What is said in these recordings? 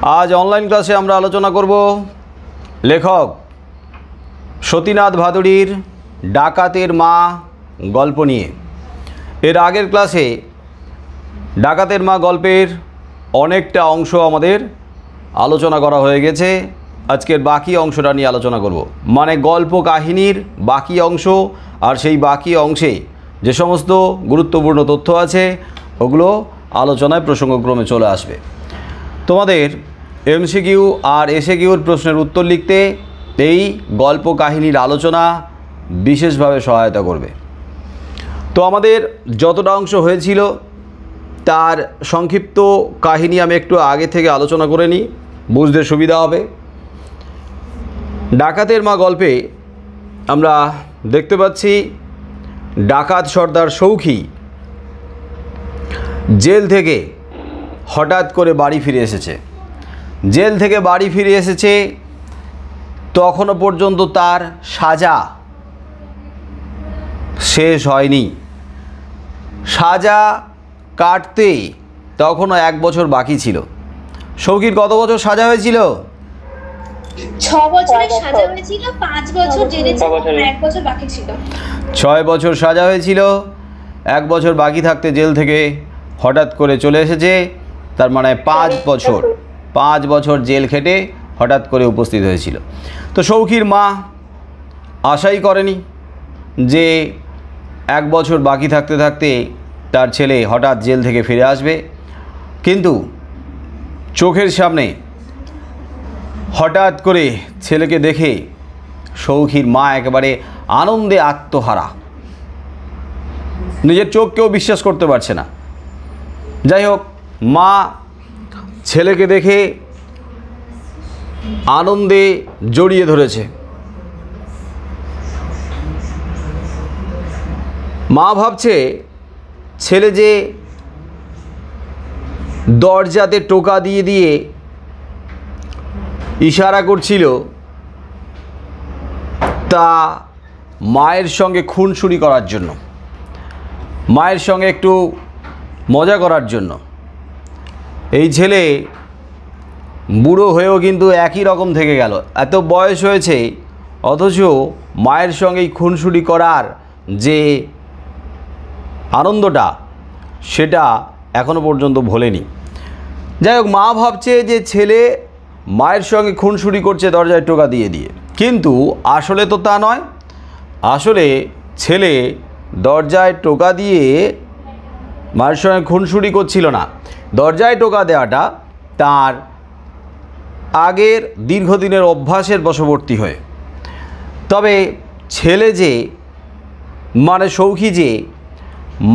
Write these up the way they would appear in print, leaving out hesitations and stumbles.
आज ऑनलाइन क्लासे আমরা আলোচনা করব লেখক সতীনাথ ভাদুড়ীর ডাকাতের মা গল্প নিয়ে। এর আগের ক্লাসে ডাকাতের মা গল্পের অনেকটা অংশ আমাদের আলোচনা করা হয়ে গেছে। আজকের বাকি অংশটা নিয়ে আলোচনা করব, মানে গল্প কাহিনীর বাকি অংশ। আর সেই বাকি অংশে যে সমস্ত গুরুত্বপূর্ণ তথ্য আছে ওগুলো আলোচনায় প্রসঙ্গক্রমে চলে আসবে। তোমাদের এমসিকিউ আর এসএকিউর প্রশ্নের উত্তর লিখতে এই গল্প কাহিনীর আলোচনা বিশেষভাবে সহায়তা করবে। তো আমাদের যতটা অংশ হয়েছিল তার সংক্ষিপ্ত কাহিনী আমি একটু আগে থেকে আলোচনা করে নিই, বুঝতে সুবিধা হবে। ডাকাতের মা গল্পে আমরা দেখতে পাচ্ছি ডাকাত সর্দার সৌখী জেল থেকে হঠাৎ করে বাড়ি ফিরে এসেছে। জেল থেকে বাড়ি ফিরে এসেছে, তখনও পর্যন্ত তার সাজা শেষ হয়নি। সাজা কাটতে তখনও 1 বছর বাকি ছিল। সৌখীর কত বছর সাজা হয়েছিল? 6 বছরের সাজা হয়েছিল, 5 বছর জেলে ছিল, 1 বছর বাকি ছিল। 6 বছর সাজা হয়েছিল, 1 বছর বাকি থাকতে জেল থেকে হঠাৎ করে চলে এসেছে। তার মানে 5 বছর জেল খেটে হঠাৎ করে উপস্থিত হয়েছিল। তো সৌখীর মা আশাই করেনি যে 1 বছর বাকি থাকতে থাকতে তার ছেলে হঠাৎ জেল থেকে ফিরে আসবে, কিন্তু চোখের সামনে হঠাৎ করে ছেলেকে দেখে সৌখীর মা একেবারে আনন্দে আত্মহারা, নিজের চোখকেও বিশ্বাস করতে পারছে না। যাই হোক, মা ছেলেকে দেখে আনন্দে জড়িয়ে ধরেছে। মা ভাবছে ছেলে যে দরজাতে টোকা দিয়ে দিয়ে ইশারা করছিল তা মায়ের সঙ্গে খুনসুরি করার জন্য, মায়ের সঙ্গে একটু মজা করার জন্য। এই ছেলে বুড়ো হয়েও কিন্তু একই রকম থেকে গেল, এত বয়স হয়েছে অথচ মায়ের সঙ্গে খুনসুরি করার যে আনন্দটা সেটা এখনো পর্যন্ত ভোলেনি। যাই হোক, মা ভাবছে যে ছেলে মায়ের সঙ্গে খুনসুরি করছে দরজায় টোকা দিয়ে দিয়ে, কিন্তু আসলে তো তা নয়। আসলে ছেলে দরজায় টোকা দিয়ে মায়ের সঙ্গে খুনসুরি করছিল না। দরজায় টোকা দেওয়াটা তার আগের দীর্ঘদিনের অভ্যাসের বশবর্তী হয়ে। তবে ছেলে যে, মানে সৌখী যে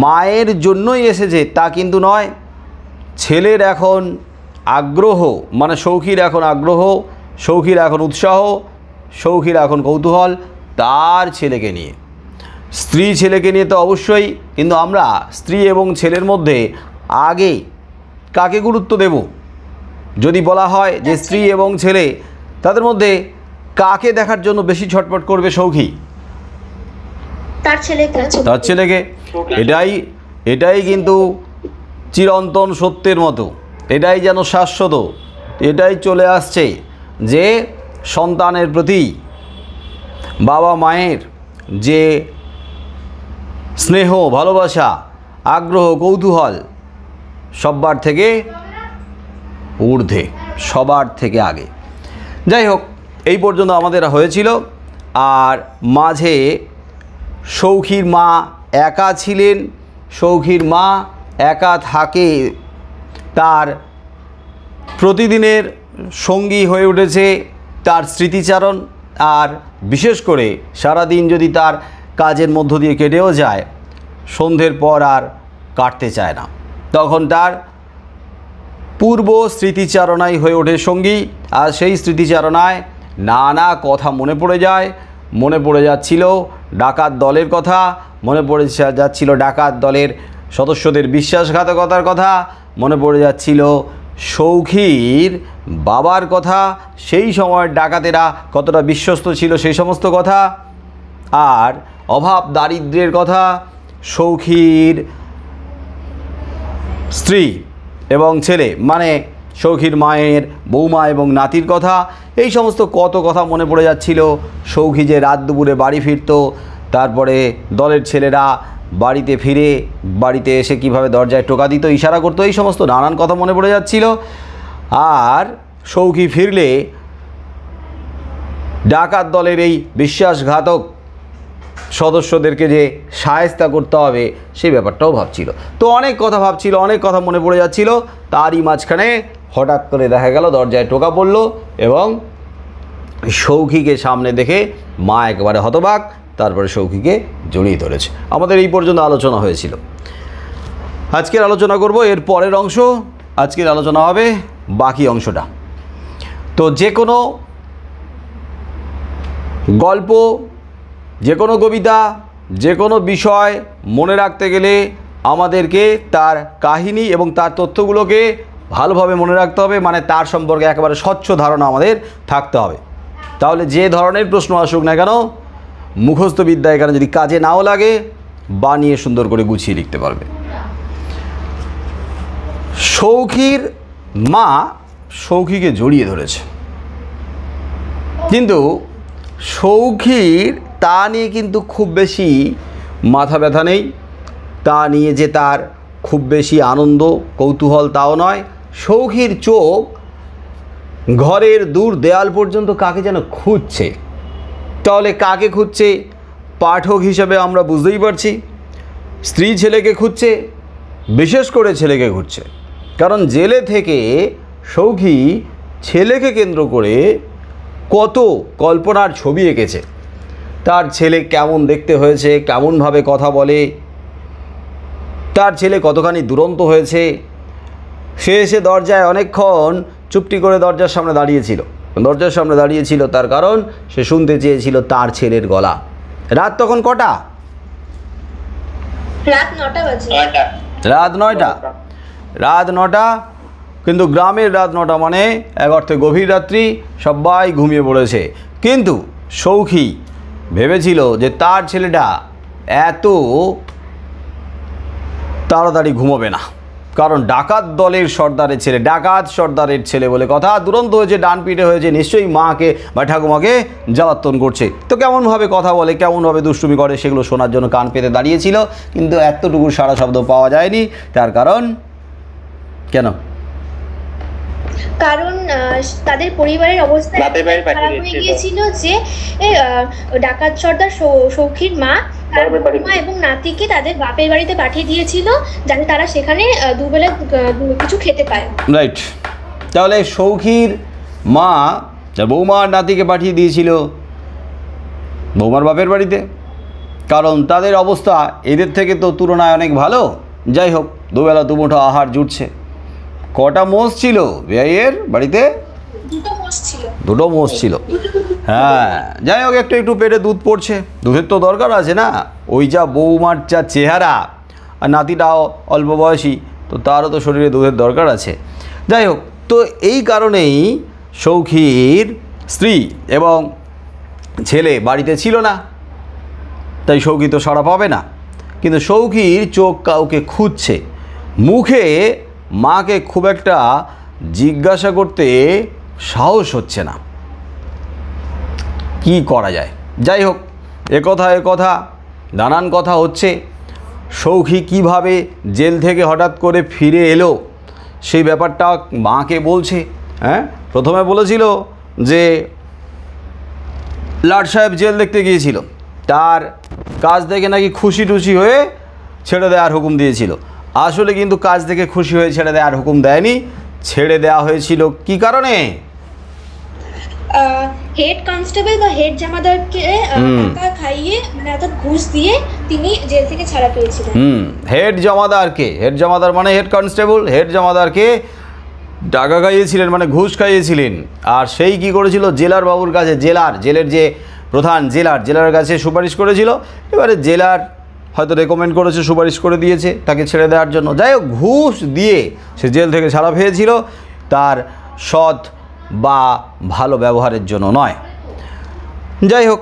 মায়ের জন্যই এসেছে তা কিন্তু নয়। ছেলের এখন আগ্রহ, মানে সৌখীর এখন আগ্রহ, সৌখীর এখন উৎসাহ, সৌখীর এখন কৌতূহল তার ছেলেকে নিয়ে। স্ত্রী ছেলেকে নিয়ে তো অবশ্যই, কিন্তু আমরা স্ত্রী এবং ছেলের মধ্যে আগে কাকে গুরুত্ব দেব? যদি বলা হয় যে স্ত্রী এবং ছেলে, তাদের মধ্যে কাকে দেখার জন্য বেশি ছটফট করবে সৌখী? তার ছেলেকে। এটাই কিন্তু চিরন্তন সত্যের মতো, এটাই যেন শাশ্বত, এটাই চলে আসছে যে সন্তানের প্রতি বাবা মায়ের যে স্নেহ, ভালোবাসা, আগ্রহ, কৌতূহল সবার থেকে ঊর্ধ্বে, সবার থেকে আগে। যাই হোক, এই পর্যন্ত আমাদের হয়েছিল। আর মাঝে সৌখীর মা একা ছিলেন। সৌখীর মা একা থাকে, তার প্রতিদিনের সঙ্গী হয়ে উঠেছে তার স্মৃতিচারণ। আর বিশেষ করে সারাদিন যদি তার কাজের মধ্য দিয়ে কেটেও যায়, সন্ধ্যের পর আর কাটতে চায় না, তখন তার পূর্ব স্মৃতিচারণাই হয়ে ওঠে সঙ্গী। আর সেই স্মৃতিচারণায় নানা কথা মনে পড়ে যায়। মনে পড়ে যাচ্ছিল ডাকাত দলের কথা, মনে পড়ে যাচ্ছিল ডাকাত দলের সদস্যদের বিশ্বাসঘাতকতার কথা, মনে পড়ে যাচ্ছিল সৌখীর বাবার কথা, সেই সময়ের ডাকাতেরা কতটা বিশ্বস্ত ছিল সেই সমস্ত কথা, আর অভাব দারিদ্র্যের কথা, সৌখীর স্ত্রী এবং ছেলে, মানে সৌখীর মায়ের, বৌমা এবং নাতির কথা, এই সমস্ত কত কথা মনে পড়ে যাচ্ছিল। সৌখী যে রাত দুপুরে বাড়ি ফিরত, তারপরে দলের ছেলেরা বাড়িতে ফিরে বাড়িতে এসে কিভাবে দরজায় টোকা দিত, ইশারা করতো, এই সমস্ত নানান কথা মনে পড়ে যাচ্ছিল। আর সৌখী ফিরলে ডাকাত দলের এই বিশ্বাসঘাতক সদস্যদেরকে যে শায়েস্তা করতে হবে সেই ব্যাপারটাও ভাবছিল। তো অনেক কথা ভাবছিল, অনেক কথা মনে পড়ে যাচ্ছিল। তারই মাঝখানে হঠাৎ করে দেখা গেল দরজায় টোকা পড়ল এবং সৌখীকে সামনে দেখে মা একেবারে হতবাক, তারপরে সৌখীকে জড়িয়ে ধরেছে। আমাদের এই পর্যন্ত আলোচনা হয়েছিল। আজকের আলোচনা করব এর পরের অংশ। আজকের আলোচনা হবে বাকি অংশটা। তো যে কোনো গল্প, যে কোনো কবিতা, যে কোনো বিষয় মনে রাখতে গেলে আমাদেরকে তার কাহিনী এবং তার তথ্যগুলোকে ভালোভাবে মনে রাখতে হবে, মানে তার সম্পর্কে একেবারে স্বচ্ছ ধারণা আমাদের থাকতে হবে। তাহলে যে ধরনের প্রশ্ন আসুক না কেন, মুখস্থ বিদ্যা এখানে যদি কাজে নাও লাগে, বানিয়ে সুন্দর করে গুছিয়ে লিখতে পারবে। সৌখীর মা সৌখীকে জড়িয়ে ধরেছে, কিন্তু সৌখীর তা নিয়ে কিন্তু খুব বেশি মাথা ব্যথা নেই, তা নিয়ে যে তার খুব বেশি আনন্দ কৌতূহল তাও নয়। সৌখীর চোখ ঘরের দূর দেয়াল পর্যন্ত কাকে যেন খুঁজছে। তাহলে কাকে খুঁজছে? পাঠক হিসেবে আমরা বুঝতেই পারছি, স্ত্রী ছেলেকে খুঁজছে, বিশেষ করে ছেলেকে খুঁজছে। কারণ জেলে থেকে সৌখী ছেলেকে কেন্দ্র করে কত কল্পনার ছবি এঁকেছে। তার ছেলে কেমন দেখতে হয়েছে, কেমনভাবে কথা বলে, তার ছেলে কতখানি দুরন্ত হয়েছে। সে এসে দরজায় অনেকক্ষণ চুপটি করে দরজার সামনে দাঁড়িয়েছিল। তার কারণ সে শুনতে চেয়েছিল তার ছেলের গলা। রাত তখন কটা? রাত 9টা বাজে। রাত 9টা। কিন্তু গ্রামের রাত 9টা মানে এক অর্থে গভীর রাত্রি, সবাই ঘুমিয়ে পড়েছে। কিন্তু সৌখী ভেবেছিল যে তার ছেলেটা এত তাড়াতাড়ি ঘুমোবে না, কারণ ডাকাত সর্দারের ছেলে বলে কথা, দুরন্ত হয়েছে, ডান পিঠে হয়েছে, নিশ্চয়ই মাকে বা ঠাকুমাকে জ্বালাতন করছে। তো কেমনভাবে কথা বলে, কেমনভাবে দুষ্টুমি করে, সেগুলো শোনার জন্য কান পেতে দাঁড়িয়েছিল। কিন্তু এতটুকু সারা শব্দ পাওয়া যায়নি। তার কারণ কেন? কারণ তাদের পরিবারের অবস্থা খারাপ হয়ে গিয়েছিল যে ডাকাত সর্দার সৌখীর মা তার বৌমা এবং নাতিকে তাদের বাপের বাড়িতে পাঠিয়ে দিয়েছিল, যাতে তারা সেখানে দুবেলা কিছু খেতে পায়। রাইট। তাহলে সৌখীর মা বৌমা আর নাতিকে পাঠিয়ে দিয়েছিল বৌমার বাপের বাড়িতে, কারণ তাদের অবস্থা এদের থেকে তো তুলনায় অনেক ভালো। যাই হোক, দুবেলা দুমুঠো আহার জুটছে। কটা মোষ ছিল বেআইয়ের বাড়িতে? দুটো মোষ ছিল। হ্যাঁ, যাই হোক, একটু পেটে দুধ পড়ছে, দুধের তো দরকার আছে না। ওই যা বৌমার যা চেহারা, আর নাতিটাও অল্প বয়সী, তো তারও তো শরীরে দুধের দরকার আছে। যাই হোক, তো এই কারণেই সৌখীর স্ত্রী এবং ছেলে বাড়িতে ছিল না, তাই সৌখী তো সাড়া পাবে না। কিন্তু সৌখীর চোখ কাউকে খুঁজছে, মুখে মাকে খুব একটা জিজ্ঞাসা করতে সাহস হচ্ছে না। কি করা যায়? যাই হোক, এ কথা নানান কথা হচ্ছে। সৌখী কিভাবে জেল থেকে হঠাৎ করে ফিরে এলো সেই ব্যাপারটা মাকে বলছে। হ্যাঁ, প্রথমে বলেছিল যে লাট সাহেব জেল দেখতে গিয়েছিল, তার কাজ দেখে নাকি খুশি টুশি হয়ে ছেড়ে দেওয়ার হুকুম দিয়েছিল। আসলে কিন্তু কাজ দেখে খুশি হয়ে ছেড়ে দেওয়ার হুকুম দেয়নি, ছেড়ে দেওয়া হয়েছিল কি কারণে? হেড কনস্টেবল বা হেড জামাদারকে টাকা খাইয়ে, মানে অর্থাৎ ঘুষ দিয়ে তিনি জেল থেকে ছাড়া পেয়েছিলেন। হেড জামাদার মানে হেড কনস্টেবল, হেড জামাদারকে টাকা খাইয়েছিলেন, মানে ঘুষ খাইয়েছিলেন। আর সেই কি করেছিল? জেলার বাবুর কাছে, জেলের যে প্রধান জেলার কাছে সুপারিশ করেছিল। এবারে জেলার হয়তো রেকমেন্ড করেছে, সুপারিশ করে দিয়েছে তাকে ছেড়ে দেওয়ার জন্য। যাই হোক, ঘুষ দিয়ে সে জেল থেকে ছাড়া পেয়েছিল, তার সৎ বা ভালো ব্যবহারের জন্য নয়। যাই হোক,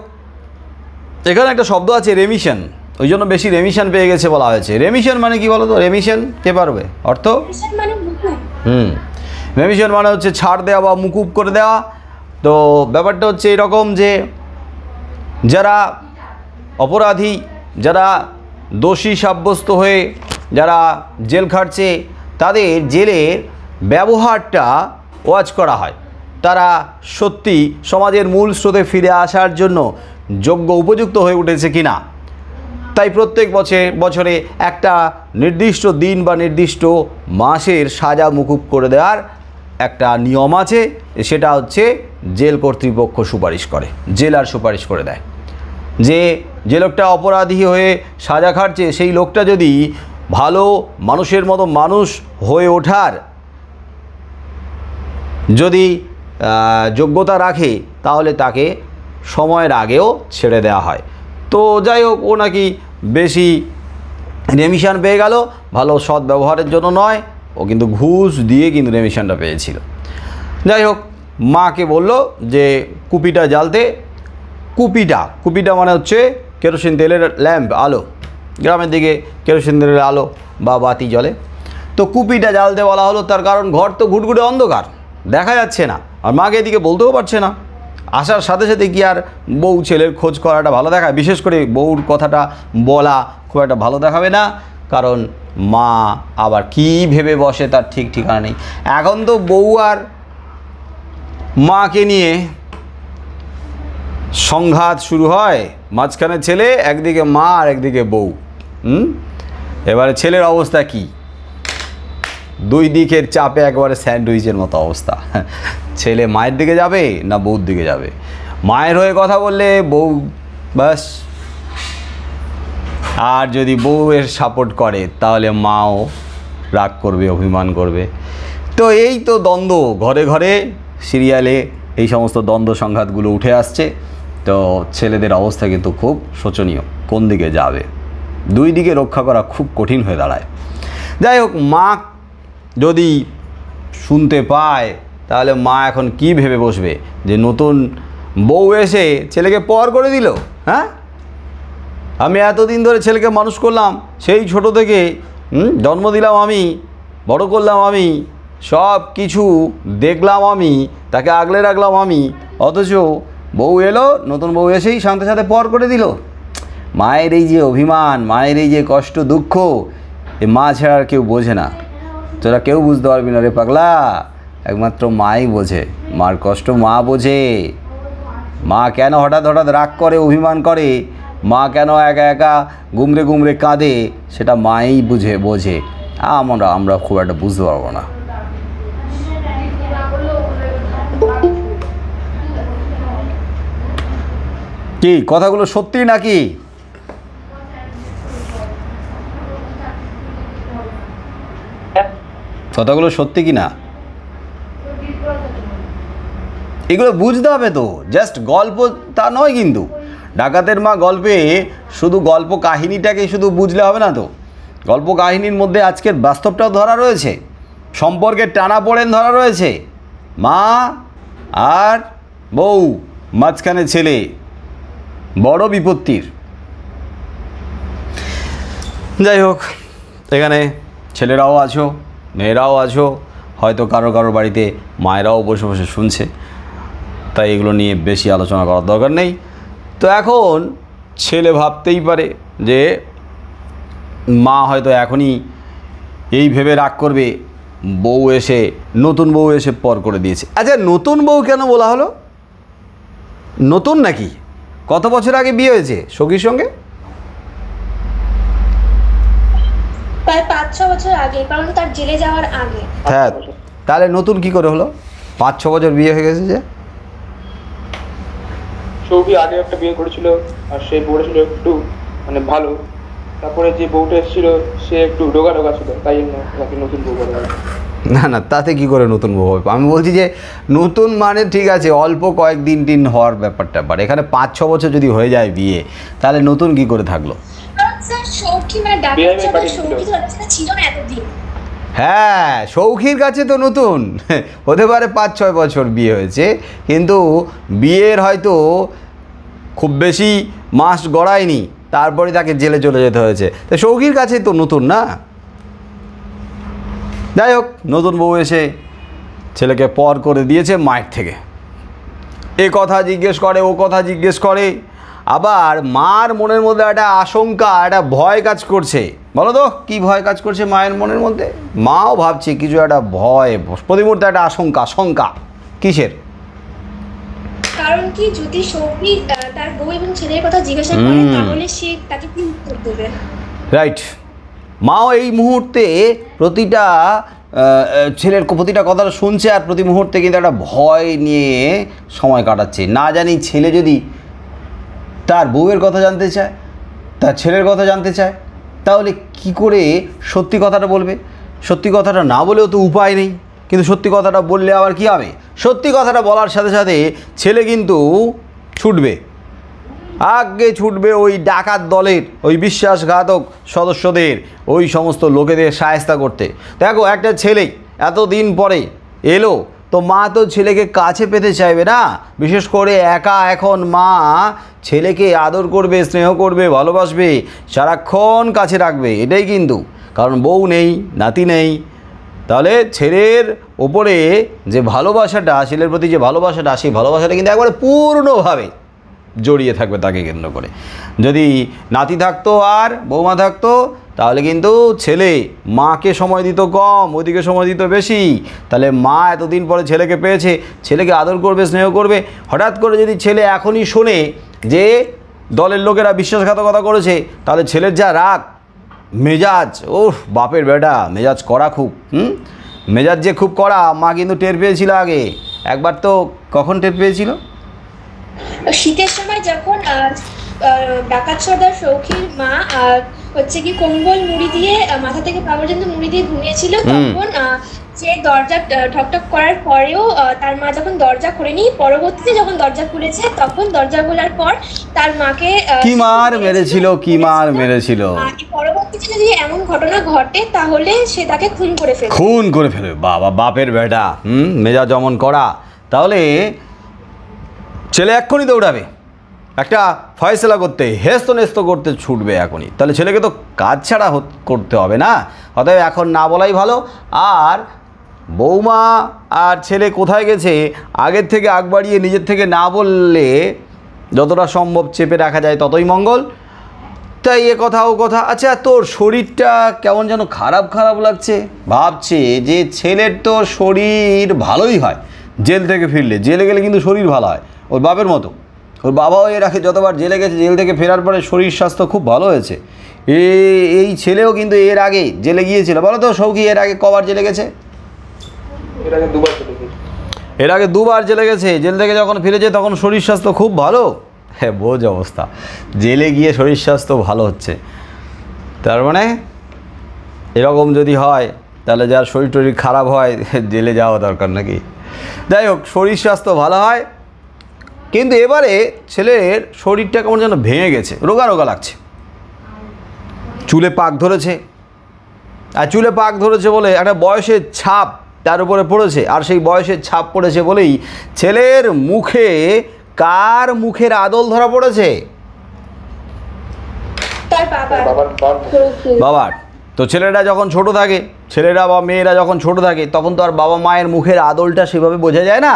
এখানে একটা শব্দ আছে রেমিশন, ওই জন্য বেশি রেমিশন পেয়ে গেছে বলা হয়েছে। রেমিশন মানে কি বলো তো? রেমিশন কে পারবে অর্থ? রেমিশন মানে হচ্ছে ছাড় দেওয়া বা মুকুব করে দেওয়া। তো ব্যাপারটা হচ্ছে এরকম যে যারা অপরাধী, যারা দোষী সাব্যস্ত হয়ে যারা জেল খাটছে, তাদের জেলের ব্যবহারটা ওয়াচ করা হয়, তারা সত্যি সমাজের মূল স্রোতে ফিরে আসার জন্য যোগ্য উপযুক্ত হয়ে উঠেছে কিনা। তাই প্রত্যেক বছরে একটা নির্দিষ্ট দিন বা নির্দিষ্ট মাসের সাজা মুকুব করে দেওয়ার একটা নিয়ম আছে, সেটা হচ্ছে জেল কর্তৃপক্ষ সুপারিশ করে, জেলার সুপারিশ করে দেয় যে যে লোকটা অপরাধী হয়ে সাজা খাটছে সেই লোকটা যদি ভালো মানুষের মতো মানুষ হয়ে ওঠার যদি যোগ্যতা রাখে তাহলে তাকে সময়ের আগেও ছেড়ে দেওয়া হয়। তো যাই হোক, ও নাকি বেশি রেমিশন পেয়ে গেল, ভালো সৎ ব্যবহারের জন্য নয়, ও কিন্তু ঘুষ দিয়ে কিন্তু রেমিশনটা পেয়েছিল। যাই হোক, মাকে বলল যে কুপিটা জ্বালতে। কুপিটা মানে হচ্ছে কেরোসিন তেলের ল্যাম্প, আলো, গ্রামের দিকে কেরোসিন তেলের আলো বা বাতি জ্বলে। তো কুপিটা জ্বালতে বলা হলো, তার কারণ ঘর তো ঘুটঘুটে অন্ধকার, দেখা যাচ্ছে না, আর মাকে এদিকে বলতেও পারছে না। আসার সাথে সাথে কি আর বউ ছেলের খোঁজ করাটা ভালো দেখায়? বিশেষ করে বউর কথাটা বলা খুব একটা ভালো দেখাবে না, কারণ মা আবার কি ভেবে বসে তার ঠিক ঠিকানা নেই। এখন তো বউ আর মাকে নিয়ে সংঘাত শুরু হয়, মাঝখানে ছেলে, একদিকে মা আর একদিকে বউ। এবারে ছেলের অবস্থা কি? দুই দিকের চাপে একবারে স্যান্ডউইচের মতো অবস্থা। ছেলে মায়ের দিকে যাবে না বউর দিকে যাবে? মায়ের হয়ে কথা বললে বউ ব্যাস, আর যদি বউয়ের সাপোর্ট করে তাহলে মাও রাগ করবে, অভিমান করবে। তো এই তো দ্বন্দ্ব, ঘরে ঘরে সিরিয়ালে এই সমস্ত দ্বন্দ্ব সংঘাতগুলো উঠে আসছে। তো ছেলেদের অবস্থা কিন্তু খুব শোচনীয়, কোন দিকে যাবে? দুই দিকে রক্ষা করা খুব কঠিন হয়ে দাঁড়ায়। যাই হোক, মা যদি শুনতে পায় তাহলে মা এখন কি ভেবে বসবে যে নতুন বউ এসে ছেলেকে পর করে দিল। হ্যাঁ, আমি এতদিন ধরে ছেলেকে মানুষ করলাম, সেই ছোট থেকে জন্ম দিলাম আমি, বড় করলাম আমি, সব কিছু দেখলাম আমি, তাকে আগলে রাখলাম আমি, অথচ বউ এলো, নতুন বউ এসেই সাথে সাথে পর করে দিল। মায়ের এই যে অভিমান, মায়ের এই যে কষ্ট দুঃখ, এ মা ছাড়া আর কেউ বোঝে না। তোরা কেউ বুঝতে পারবি না রে পাগলা, একমাত্র মাই বোঝে, মার কষ্ট মা বোঝে। মা কেন হঠাৎ হঠাৎ রাগ করে, অভিমান করে, মা কেন একা একা গুমড়ে গুমড়ে কাঁদে, সেটা মাই বোঝে। আমরা খুব একটা বুঝতে পারবো না। কি কথাগুলো সত্যি নাকি? কথাগুলো সত্যি কি না এগুলো বুঝতে হবে তো। জাস্ট গল্প তা নয় কিন্তু, ডাকাতের মা গল্পে শুধু গল্প কাহিনীটাকে শুধু বুঝলে হবে না তো। গল্প কাহিনীর মধ্যে আজকের বাস্তবটাও ধরা রয়েছে, সম্পর্কের টানাপোড়েন ধরা রয়েছে। মা আর বউ, মাঝখানে ছেলে, বড় বিপত্তির। যাই হোক, এখানে ছেলেরাও আছো, মেয়েরাও আছো, হয়তো কারো কারো বাড়িতে মায়েরাও বসে বসে শুনছে, তাই এগুলো নিয়ে বেশি আলোচনা করার দরকার নেই। তো এখন ছেলে ভাবতেই পারে যে মা হয়তো এখনই এই ভেবে রাগ করবে, বউ এসে, নতুন বউ এসে পর করে দিয়েছে। আচ্ছা, নতুন বউ কেন বলা হলো? নতুন নাকি? কত বছর আগে বিয়ে হয়েছে সখীর সঙ্গে? প্রায় 5-6 বছর আগে, কারণ তার জেলে যাওয়ার আগে। হ্যাঁ, তাহলে নতুন কি করে হলো? 5-6 বছর বিয়ে হয়ে গেছে যে। সৌভি আগে একটা বিয়ে করেছিল, আর সেই বউটা ছিল একটু মানে ভালো, তারপরে যে বউটা এসেছিল সে একটু ডোগা ডোগা ছিল, তাই জন্য তাকে নতুন বউ বলা হয়। না না, তাতে কি করে নতুন বউ হবে? আমি বলছি যে নতুন মানে ঠিক আছে, অল্প কয়েকদিন টিন হওয়ার ব্যাপারটা, বাট এখানে 5-6 বছর যদি হয়ে যায় বিয়ে, তাহলে নতুন কি করে থাকলো? হ্যাঁ, সৌখীর কাছে তো নতুন হতে পারে, 5-6 বছর বিয়ে হয়েছে, কিন্তু বিয়ের হয়তো খুব বেশি মাস গড়ায়নি, তারপরে তাকে জেলে চলে যেতে হয়েছে। তো সৌখীর কাছে তো নতুন না। যাই হোক, নতুন বউ এসে ছেলেকে পর করে দিয়েছে মায়ের থেকে। এ কথা জিজ্ঞেস করে, ও কথা জিজ্ঞেস করে, আবার মার মনের মধ্যে একটা আশঙ্কা, একটা ভয় কাজ করছে। বলো তো কী ভয় কাজ করছে মায়ের মনের মধ্যে? মাও ভাবছে কিছু একটা ভয়, প্রতি মুহূর্তে একটা আশঙ্কা। কিসের? কারণ কি, যদি সৌখী তার বউ এবং ছেলের কথা জিজ্ঞাসা করে তাহলে সে তাকে কি উত্তর দেবে? রাইট। মাও এই মুহূর্তে প্রতিটা ছেলের প্রতিটা কথাটা শুনছে, আর প্রতি মুহূর্তে কিন্তু একটা ভয় নিয়ে সময় কাটাচ্ছে। না জানি ছেলে যদি তার বউয়ের কথা জানতে চায়, তার ছেলের কথা জানতে চায়, তাহলে কি করে সত্যি কথাটা বলবে? সত্যি কথাটা না বলেও তো উপায় নেই, কিন্তু সত্যি কথাটা বললে আবার কী হবে? সত্যি কথাটা বলার সাথে সাথে ছেলে কিন্তু ছুটবে, আগে ছুটবে ওই ডাকাত দলের, ওই বিশ্বাসঘাতক সদস্যদের, ওই সমস্ত লোকেদের সায়স্তা করতে। দেখো, একটা ছেলে এতদিন পরে এলো, তো মা তো ছেলেকে কাছে পেতে চাইবে না। বিশেষ করে একা এখন মা ছেলেকে আদর করবে, স্নেহ করবে, ভালোবাসবে, সারাক্ষণ কাছে রাখবে, এটাই কিন্তু। কারণ বউ নেই, নাতি নেই, তাহলে ছেলের ওপরে যে ভালোবাসাটা, ছেলের প্রতি যে ভালোবাসাটা, সেই ভালোবাসাটা কিন্তু একবারে পূর্ণভাবে জড়িয়ে থাকবে তাকে কেন্দ্র করে। যদি নাতি থাকতো আর বৌমা থাকতো, তাহলে কিন্তু ছেলে মাকে সময় দিত কম, ওদিকে সময় দিত বেশি। তাহলে মা এতদিন পরে ছেলেকে পেয়েছে, ছেলেকে আদর করবে, স্নেহ করবে। হঠাৎ করে যদি ছেলে এখনই শোনে যে দলের লোকেরা বিশ্বাসঘাতকতা করেছে, তাহলে ছেলের যা রাগ, মেজাজ, বাপের বেটা মেজাজ কড়া খুব। মেজাজ যে খুব কড়া, মা কিন্তু টের পেয়েছিল আগে একবার। তো কখন টের পেয়েছিল? শীতের সময় যখন ডাকাত সর্দার সৌখীর মা হচ্ছে কি কম্বল মুড়ি দিয়ে মাথা থেকে পা পর্যন্ত মুড়ি দিয়ে ঘুমিয়েছিল, তখন যে দরজা ঠকঠক করার পরেও তার মা যখন দরজা খোলেনি, পরবর্তীতে যখন দরজা খুলেছে তখন দরজা খোলার পর তার মাকে কি মার মেরেছিল, কি মার মেরেছিল। পরবর্তীতে যদি এমন ঘটনা ঘটে তাহলে সে তাকে খুন করে ফেলবে। বাবা, বাপের বেটা, মেজাজ অমন করা। তাহলে ছেলে এক্ষুনি দৌড়াবে একটা ফয়সলা করতে, হেস্তনেস্ত করতে ছুটবে এখনই। তাহলে ছেলেকে তো কাজ ছাড়া করতে হবে না, অতএব এখন না বলাই ভালো। আর বৌমা আর ছেলে কোথায় গেছে, আগের থেকে আগ বাড়িয়ে নিজের থেকে না বললে যতটা সম্ভব চেপে রাখা যায় ততই মঙ্গল। তাই এ কথা ও কথা। আচ্ছা, তোর শরীরটা কেমন যেন খারাপ খারাপ লাগছে। ভাবছে যে ছেলের তো শরীর ভালোই হয় জেল থেকে ফিরলে, জেলে গেলে কিন্তু শরীর ভালো হয় ওর বাপের মতো। ওর বাবাও এর আগে যতবার জেলে গেছে, জেল থেকে ফেরার পরে শরীর স্বাস্থ্য খুব ভালো হয়েছে। এই ছেলেও কিন্তু এর আগে জেলে গিয়েছিল। বলো তো সৌখী, এর আগে কবার জেলে গেছে? এর আগে দুবার জেলে গেছে। জেল থেকে যখন ফিরেছে তখন শরীর স্বাস্থ্য খুব ভালো। হ্যাঁ, বোঝ অবস্থা, জেলে গিয়ে শরীর স্বাস্থ্য ভালো হচ্ছে। তার মানে এরকম যদি হয়, তাহলে যার শরীর টরীর খারাপ হয় জেলে যাওয়া দরকার নাকি? যাই হোক, শরীর স্বাস্থ্য ভালো হয়। কিন্তু এবারে ছেলের শরীরটা কেমন যেন ভেঙে গেছে, রোগা রোগা লাগছে। চুলে পাক ধরেছে, আর চুলে পাক ধরেছে বলে একটা বয়সের ছাপ তার উপরে পড়েছে। আর সেই বয়সের ছাপ পড়েছে বলেই ছেলের মুখে, কার মুখের আদল ধরা পড়েছে? বাবার। তো ছেলেরা যখন ছোট থাকে, ছেলেরা বা মেয়েরা যখন ছোট থাকে, তখন তো আর বাবা মায়ের মুখের আদলটা সেভাবে বোঝা যায় না।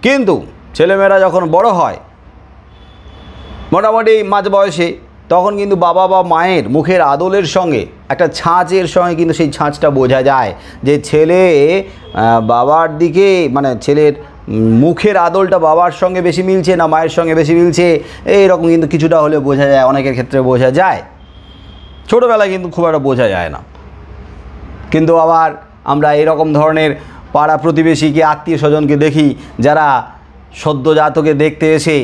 কিন্তু ছেলেমেয়েরা যখন বড় হয়, মোটামুটি মাঝ বয়সে, তখন কিন্তু বাবা বা মায়ের মুখের আদলের সঙ্গে একটা ছাঁচের সঙ্গে কিন্তু সেই ছাঁচটা বোঝা যায় যে ছেলে বাবার দিকে, মানে ছেলের মুখের আদলটা বাবার সঙ্গে বেশি মিলছে না মায়ের সঙ্গে বেশি মিলছে, এইরকম কিন্তু কিছুটা হলে বোঝা যায়। অনেকের ক্ষেত্রে বোঝা যায়, ছোটোবেলায় কিন্তু খুব একটা বোঝা যায় না। কিন্তু আবার আমরা এরকম ধরনের পাড়া প্রতিবেশীকে, আত্মীয় স্বজনকে দেখি যারা সদ্যজাতকে দেখতে এসে,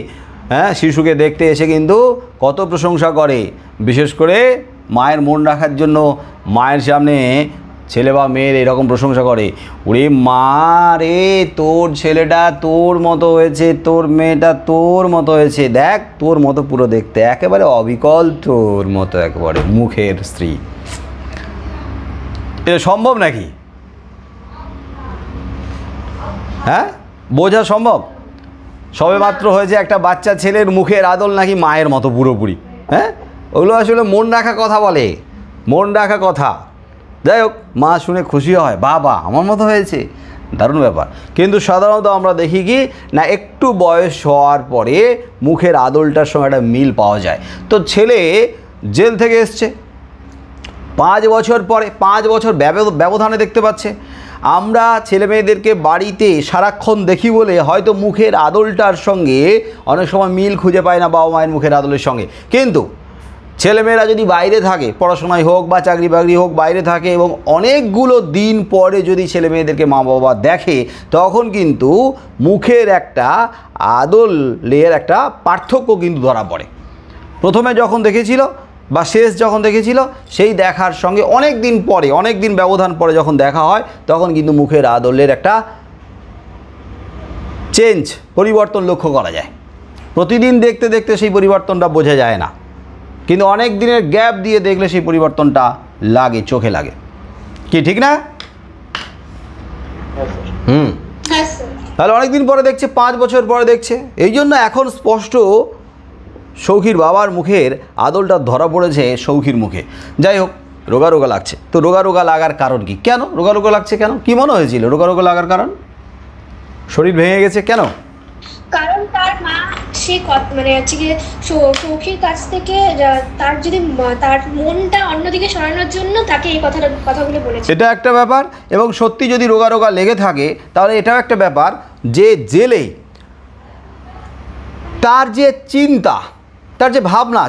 শিশুকে দেখতে এসে কিন্তু কত প্রশংসা করে। বিশেষ করে মায়ের মন রাখার জন্য মায়ের সামনে ছেলে বা মেয়ের এরকম প্রশংসা করে, ওরে মা রে, তোর ছেলেটা তোর মতো হয়েছে, তোর মেয়েটা তোর মতো হয়েছে, দেখ তোর মতো পুরো দেখতে, একেবারে অবিকল তোর মতো, একেবারে মুখের স্ত্রী। এটা সম্ভব নাকি? হ্যাঁ, বোঝা সম্ভব? সবে মাত্র হয়েছে একটা বাচ্চা ছেলের মুখের আদল নাকি মায়ের মতো পুরোপুরি। হ্যাঁ, ওগুলো আসলে মন রাখা কথা বলে, মন রাখা কথা। যাই হোক, মা শুনে খুশি হয়, বাবা আমার মতো হয়েছে, দারুণ ব্যাপার। কিন্তু সাধারণত আমরা দেখি কি না, একটু বয়স হওয়ার পরে মুখের আদলটার সঙ্গে একটা মিল পাওয়া যায়। তো ছেলে জেল থেকে এসছে 5 বছর পরে, 5 বছর ব্যবধানে দেখতে পাচ্ছে। আমরা ছেলে মেয়েদেরকে বাড়িতে সারাক্ষণ দেখি বলে হয়তো মুখের আদলটার সঙ্গে অনেক সময় মিল খুঁজে পায় না বাবা মায়ের মুখের আদলের সঙ্গে। কিন্তু ছেলেমেয়েরা যদি বাইরে থাকে, পড়াশোনায় হোক বা চাকরি বাকরি হোক, বাইরে থাকে এবং অনেকগুলো দিন পরে যদি ছেলে মেয়েদেরকে মা বাবা দেখে, তখন কিন্তু মুখের একটা আদলের একটা পার্থক্য কিন্তু ধরা পড়ে। প্রথমে যখন দেখেছিল বা শেষ যখন দেখেছিল, সেই দেখার সঙ্গে অনেক দিন পরে, অনেক দিন ব্যবধান পরে যখন দেখা হয়, তখন কিন্তু মুখের আদলের একটা পরিবর্তন লক্ষ্য করা যায়। প্রতিদিন দেখতে দেখতে সেই পরিবর্তনটা বোঝা যায় না, কিন্তু অনেক দিনের গ্যাপ দিয়ে দেখলে সেই পরিবর্তনটা লাগে, চোখে লাগে। কি ঠিক না? তাহলে অনেক দিন পরে দেখছে, 5 বছর পরে দেখছে। এই জন্য এখন স্পষ্ট সৌখীর বাবার মুখের আদলটা ধরা পড়েছে সৌখীর মুখে। যাই হোক, রোগা রোগা লাগছে। তো রোগা রোগা লাগার কারণ কি? কেন রোগা রোগা লাগছে? কেন, কি মনে হয়েছিল রোগা রোগা লাগার কারণ? শরীর ভেঙে গেছে কেন? কারণ তার মা সে মানে হচ্ছে গিয়ে সৌখীর কাছ থেকে তার যদি তার মনটা অন্যদিকে সরানোর জন্য তাকে এই কথাগুলো বলেছে। এটা একটা ব্যাপার। এবং সত্যি যদি রোগা রোগা লেগে থাকে, তাহলে এটাও একটা ব্যাপার যে জেলে তার যে চিন্তা, তার যে ভাবনা,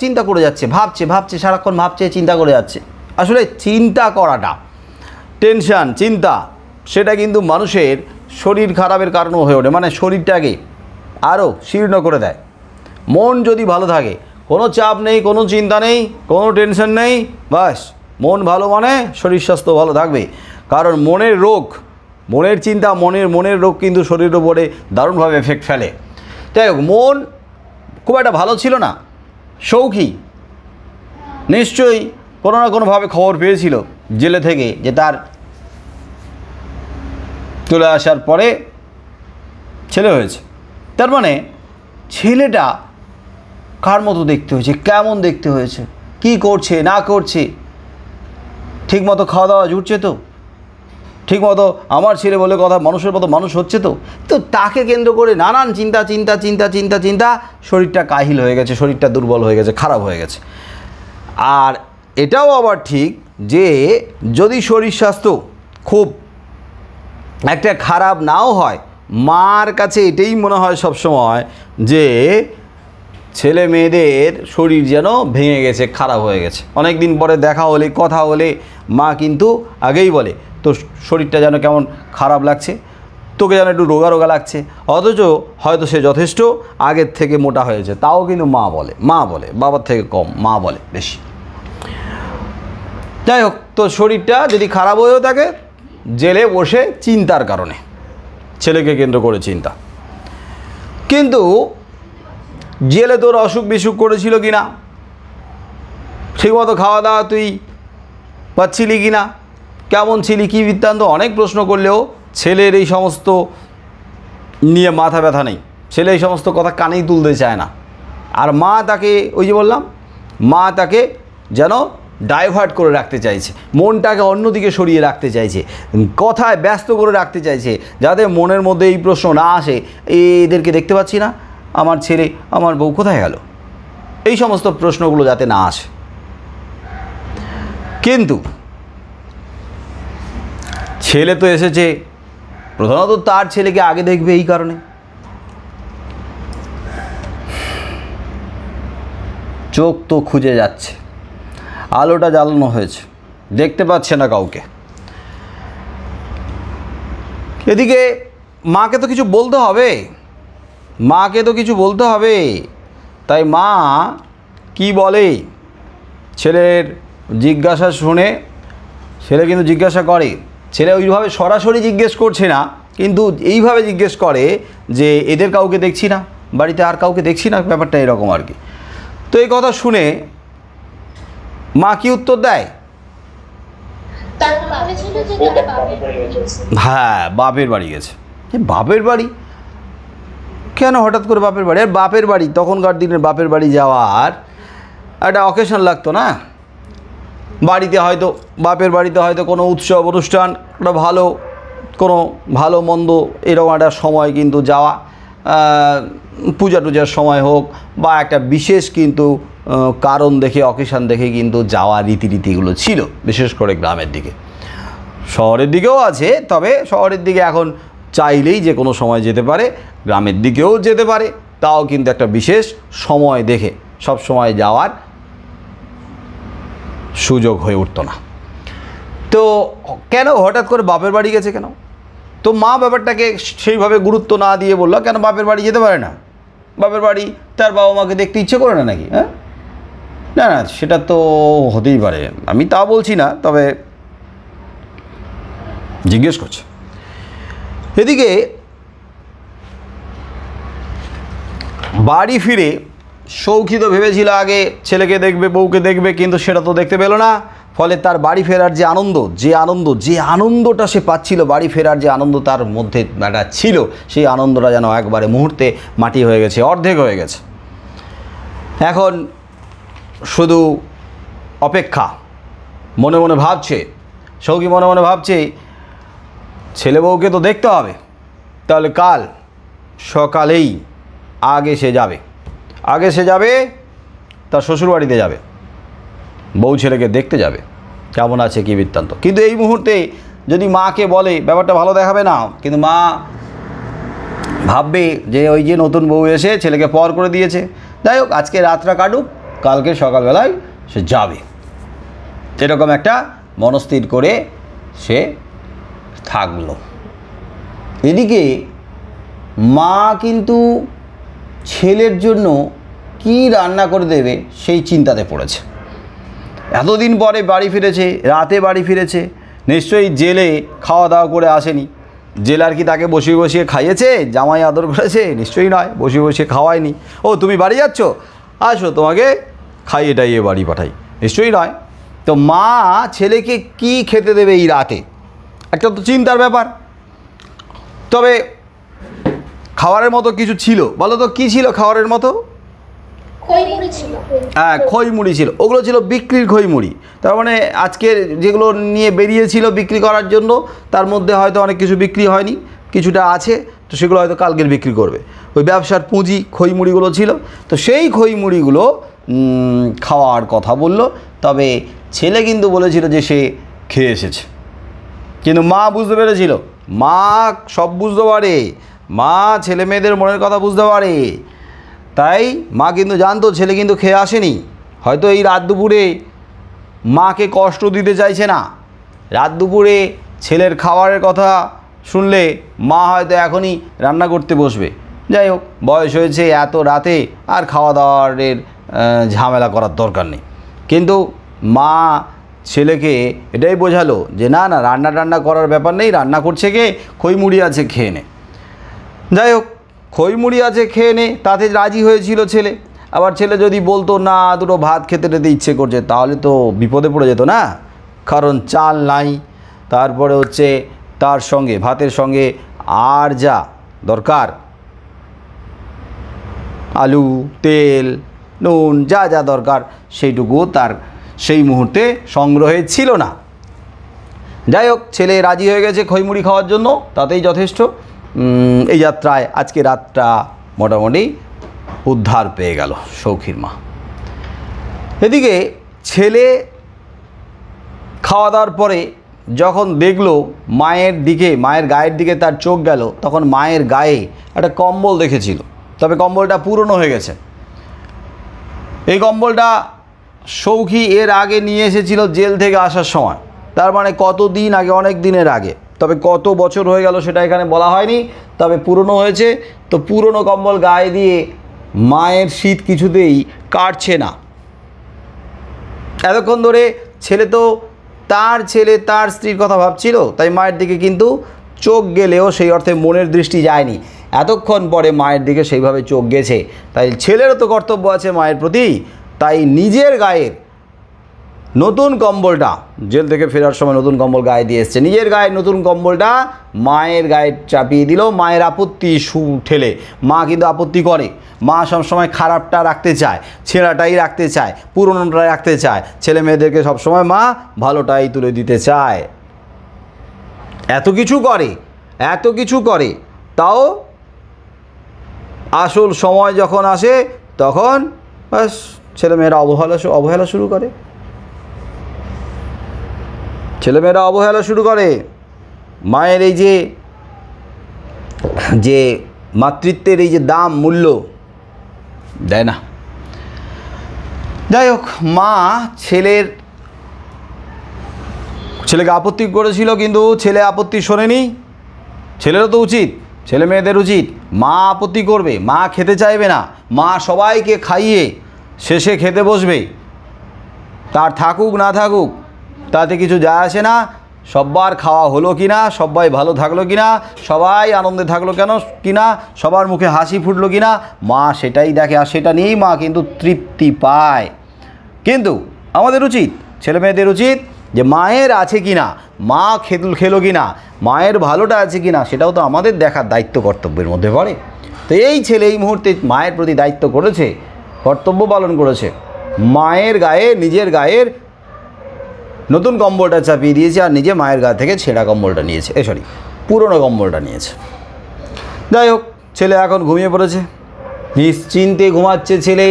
চিন্তা করে যাচ্ছে, ভাবছে সারাক্ষণ ভাবছে, চিন্তা করে যাচ্ছে। আসলে চিন্তা করাটা, টেনশন, চিন্তা, সেটা কিন্তু মানুষের শরীর খারাপের কারণও হয়ে ওঠে। মানে শরীরটাকে আরও শীর্ণ করে দেয়। মন যদি ভালো থাকে, কোনো চাপ নেই, কোনো চিন্তা নেই, কোনো টেনশন নেই, বাস মন ভালো মানে শরীর স্বাস্থ্য ভালো থাকবে। কারণ মনের রোগ, মনের চিন্তা, মনের রোগ কিন্তু শরীরের উপরে দারুণভাবে এফেক্ট ফেলে। যাই হোক, মন খুব একটা ভালো ছিল না সৌখী। নিশ্চয়ই কোনো না কোনোভাবে খবর পেয়েছিল জেলে থেকে যে তার চলে আসার পরে ছেলে হয়েছে। তার মানে ছেলেটা কার মতো দেখতে হয়েছে, কেমন দেখতে হয়েছে, কি করছে না করছে, ঠিকমতো খাওয়া দাওয়া জুটছে তো, ঠিকমতো আমার ছেলে বলে কথা মানুষের মতো মানুষ হচ্ছে তো। তো তাকে কেন্দ্র করে নানান চিন্তা শরীরটা কাহিল হয়ে গেছে, শরীরটা দুর্বল হয়ে গেছে, খারাপ হয়ে গেছে। আর এটাও আবার ঠিক যে যদি শরীর স্বাস্থ্য খুব একটা খারাপ নাও হয়, মার কাছে এটাই মনে হয় সবসময় যে ছেলে মেয়েদের শরীর যেন ভেঙে গেছে, খারাপ হয়ে গেছে। অনেক দিন পরে দেখা হলে, কথা হলে মা কিন্তু আগেই বলে তো শরীরটা যেন কেমন খারাপ লাগছে, তোকে যেন একটু রোগা রোগা লাগছে। অথচ হয়তো সে যথেষ্ট আগের থেকে মোটা হয়েছে, তাও কিন্তু মা বলে, বাবার থেকে কম মা বলে বেশি। যাই হোক, তো শরীরটা যদি খারাপ হয়েও থাকে, জেলে বসে চিন্তার কারণে, ছেলেকে কেন্দ্র করে চিন্তা। কিন্তু জেলে তোর অসুখ বিসুখ করেছিল কি না, ঠিকমতো খাওয়া দাওয়া তুই পাচ্ছিলি কি না, কেমন ছিলি, কী বৃত্তান্ত, অনেক প্রশ্ন করলেও ছেলের এই সমস্ত নিয়ে মাথা ব্যথা নেই। ছেলে এই সমস্ত কথা কানেই তুলতে চায় না। আর মা তাকে, ওই যে বললাম, মা তাকে যেন ডাইভার্ট করে রাখতে চাইছে, মনটাকে অন্যদিকে সরিয়ে রাখতে চাইছে, কথায় ব্যস্ত করে রাখতে চাইছে, যাতে মনের মধ্যে এই প্রশ্ন না আসে, এদেরকে দেখতে পাচ্ছি না, আমার ছেলে আমার বউ কোথায় গেল, এই সমস্ত প্রশ্নগুলো যাতে না আসে। কিন্তু ছেলে তো এসেছে প্রধানত তার ছেলেকে আগে দেখবে, এই কারণে চোখ তো খুঁজে যাচ্ছে, আলোটা জ্বালানো হয়েছে, দেখতে পাচ্ছে না কাউকে। এদিকে মাকে তো কিছু বলতে হবে, তাই মা কি বলে, ছেলের জিজ্ঞাসা শুনে ছেলে কিন্তু জিজ্ঞাসা করে। ছেলে ওইভাবে সরাসরি জিজ্ঞেস করছে না, কিন্তু এইভাবে জিজ্ঞেস করে যে এদের কাউকে দেখছি না, বাড়িতে আর কাউকে দেখছি না, ব্যাপারটা এরকম আর কি। তো এই কথা শুনে মা কি উত্তর দেয়? হ্যাঁ, বাপের বাড়ি গেছে। বাপের বাড়ি কেন হঠাৎ করে বাপের বাড়ি? আর বাপের বাড়ি তখনকার দিনের বাপের বাড়ি যাওয়ার একটা অকেশন লাগতো না। বাড়িতে হয়তো বাপের বাড়িতে হয়তো কোনো উৎসব অনুষ্ঠান, একটা ভালো কোনো ভালো মন্দ এরকম একটা সময় কিন্তু যাওয়া, পূজা টুজার সময় হোক বা একটা বিশেষ কিন্তু কারণ দেখে অকেশান দেখে কিন্তু যাওয়া রীতিগুলো ছিল, বিশেষ করে গ্রামের দিকে। শহরের দিকেও আছে, তবে শহরের দিকে এখন চাইলেই যে কোনো সময় যেতে পারে, গ্রামের দিকেও যেতে পারে, তাও কিন্তু একটা বিশেষ সময় দেখে সব সময় যাওয়ার সুযোগ হয়ে উঠতো না। তো কেন হঠাৎ করে বাপের বাড়ি গেছে কেন? তো মা ব্যাপারটাকে সেইভাবে গুরুত্ব না দিয়ে বললো, কেন বাপের বাড়ি যেতে পারে না? বাপের বাড়ি তার বাবা মাকে দেখতে ইচ্ছে করে না নাকি? হ্যাঁ, না না, সেটা তো হতেই পারে, আমি তা বলছি না, তবে জিজ্ঞেস করছে। এদিকে বাড়ি ফিরে সৌখী তো ভেবেছিল আগে ছেলেকে দেখবে, বউকে দেখবে, কিন্তু সেটা তো দেখতে পেল না। ফলে তার বাড়ি ফেরার যে আনন্দটা সে পাচ্ছিল, বাড়ি ফেরার যে আনন্দ তার মধ্যে একটা ছিল, সেই আনন্দটা যেন একবারে মুহূর্তে মাটি হয়ে গেছে, অর্ধেক হয়ে গেছে। এখন শুধু অপেক্ষা, মনে মনে ভাবছে সৌখী, মনে মনে ভাবছে ছেলে বউকে তো দেখতে হবে, তাহলে কাল সকালেই আগে সে যাবে তার শ্বশুরবাড়িতে যাবে, বউ ছেলেকে দেখতে যাবে কেমন আছে কী বৃত্তান্ত। কিন্তু এই মুহূর্তে যদি মাকে বলে ব্যাপারটা ভালো দেখাবে না, কিন্তু মা ভাববে যে ওই যে নতুন বউ এসে ছেলেকে পর করে দিয়েছে, যাই হোক আজকে রাতটা কাটুক, কালকে সকালবেলায় সে যাবে, এরকম একটা মনস্থির করে সে থাকলো। এদিকে মা কিন্তু ছেলের জন্য কি রান্না করে দেবে সেই চিন্তাতে পড়েছে। এতদিন পরে বাড়ি ফিরেছে, রাতে বাড়ি ফিরেছে, নিশ্চয়ই জেলে খাওয়া দাওয়া করে আসেনি। জেলার কি তাকে বসিয়ে বসিয়ে খাইয়েছে, জামাই আদর করেছে? নিশ্চয়ই নয়, বসিয়ে বসিয়ে খাওয়ায়নি। ও তুমি বাড়ি যাচ্ছ, আসো তোমাকে খাইয়ে টাইয়ে বাড়ি পাঠাই, নিশ্চয়ই নয়। তো মা ছেলেকে কি খেতে দেবে এই রাতে, একটা তো চিন্তার ব্যাপার। তবে খাবারের মতো কিছু ছিল, বলো তো কী ছিল খাবারের মতো? হ্যাঁ, খইমুড়ি ছিল। ওগুলো ছিল বিক্রির খইমুড়ি, তার মানে আজকের যেগুলো নিয়ে বেরিয়েছিল বিক্রি করার জন্য, তার মধ্যে হয়তো অনেক কিছু বিক্রি হয়নি, কিছুটা আছে, তো সেগুলো হয়তো কালকের বিক্রি করবে। ওই ব্যবসার পুঁজি খইমুড়িগুলো ছিল, তো সেই খইমুড়িগুলো খাওয়ার কথা বলল। তবে ছেলে কিন্তু বলেছিল যে সে খেয়ে এসেছে, কিন্তু মা বুঝতে পেরেছিল, মা সব বুঝতে পারে, মা ছেলে মেয়েদের মনের কথা বুঝতে পারে। তাই মা কিন্তু জানতো ছেলে কিন্তু খেয়ে আসেনি, হয়তো এই রাত দুপুরে মাকে কষ্ট দিতে চাইছে না। রাত দুপুরে ছেলের খাবারের কথা শুনলে মা হয়তো এখনই রান্না করতে বসবে। যাই হোক, বয়স হয়েছে, এত রাতে আর খাওয়া দাওয়ারের ঝামেলা করার দরকার নেই। কিন্তু মা ছেলেকে এটাই বোঝালো যে না না, রান্না করার ব্যাপার নেই, রান্না করছে কে, খইমুড়ি আছে খেয়ে নে। যাই হোক, খইমুড়ি আছে খেয়ে নে, তাতে রাজি হয়েছিল ছেলে। আবার ছেলে যদি বলতো না দুটো ভাত খেতে ইচ্ছে করছে, তাহলে তো বিপদে পড়ে যেত না, কারণ চাল নাই, তারপরে হচ্ছে তার সঙ্গে ভাতের সঙ্গে আর যা দরকার আলু, তেল, নুন, যা যা দরকার সেইটুকুও তার সেই মুহূর্তে সংগ্রহে ছিল না। যাই হোক, ছেলে রাজি হয়ে গেছে খইমুড়ি খাওয়ার জন্য, তাতেই যথেষ্ট। এই যাত্রায় আজকে রাতটা মোটামুটি উদ্ধার পেয়ে গেল সৌখীর মা। এদিকে ছেলে খাওয়া দাওয়ার পরে যখন দেখলো মায়ের দিকে, মায়ের গায়ের দিকে তার চোখ গেল, তখন মায়ের গায়ে একটা কম্বল দেখেছিল, তবে কম্বলটা পুরনো হয়ে গেছে। এই কম্বলটা সৌখী এর আগে নিয়ে এসেছিল জেল থেকে আসার সময়, তার মানে কত দিন আগে, অনেক দিনের আগে। তবে কত বছর হয়ে গেল সেটা এখানে বলা হয়নি, তবে পুরনো হয়েছে। তো পুরনো কম্বল গায়ে দিয়ে মায়ের শীত কিছুতেই কাটছে না। এতক্ষণ ধরে ছেলে তো তার স্ত্রীর কথা ভাবছিল, তাই মায়ের দিকে কিন্তু চোখ গেলেও সেই অর্থে মনের দৃষ্টি যায়নি। এতক্ষণ পরে মায়ের দিকে সেইভাবে চোখ গেছে, তাই ছেলেরও তো কর্তব্য আছে মায়ের প্রতি। তাই নিজের গায়ের নতুন কম্বলটা, জেল থেকে ফেরার সময় নতুন কম্বল গায়ে দিয়ে এসছে, নিজের গায়ের নতুন কম্বলটা মায়ের গায়ে চাপিয়ে দিল। মায়ের আপত্তি ঠেলে, মা কিন্তু আপত্তি করে, মা সবসময় খারাপটা রাখতে চায়, ছেঁড়াটাই রাখতে চায়, পুরনোটা রাখতে চায়, ছেলে মেয়েদেরকে সবসময় মা ভালোটাই তুলে দিতে চায়। এত কিছু করে তাও আসল সময় যখন আসে তখন বাস ছেলেমেয়েরা অবহেলা শুরু করে। মায়ের এই যে মাতৃত্বের এই যে দাম মূল্য দেয় না। যাই হোক, মা ছেলেকে আপত্তি করেছিল, কিন্তু ছেলে আপত্তি শোনেনি। ছেলেরও তো উচিত, ছেলে মেয়েদের উচিত, মা আপত্তি করবে, মা খেতে চাইবে না, মা সবাইকে খাইয়ে শেষে খেতে বসবে, তার থাকুক না থাকুক তাতে কিছু যায় আসে না। সবার খাওয়া হলো কি না, সবাই ভালো থাকলো কি না, সবাই আনন্দে থাকলো কি না, সবার মুখে হাসি ফুটলো কি না, মা সেটাই দেখে, আর সেটা নিয়েই মা কিন্তু তৃপ্তি পায়। কিন্তু আমাদের উচিত, ছেলে মেয়েদের উচিত যে মায়ের আছে কি না, মা খেলো কি না, মায়ের ভালোটা আছে কি না, সেটাও তো আমাদের দেখার দায়িত্ব কর্তব্যের মধ্যে পড়ে। তো এই ছেলে এই মুহূর্তে মায়ের প্রতি দায়িত্ব করেছে, কর্তব্য পালন করেছে, মায়ের গায়ে, নিজের গায়ের নতুন কম্বলটা চাপিয়ে দিয়েছে আর নিজে মায়ের গা থেকে ছেঁড়া কম্বলটা নিয়েছে, পুরনো কম্বলটা নিয়েছে। যাই হোক, ছেলে এখন ঘুমিয়ে পড়েছে, নিশ্চিন্তে ঘুমাচ্ছে ছেলে।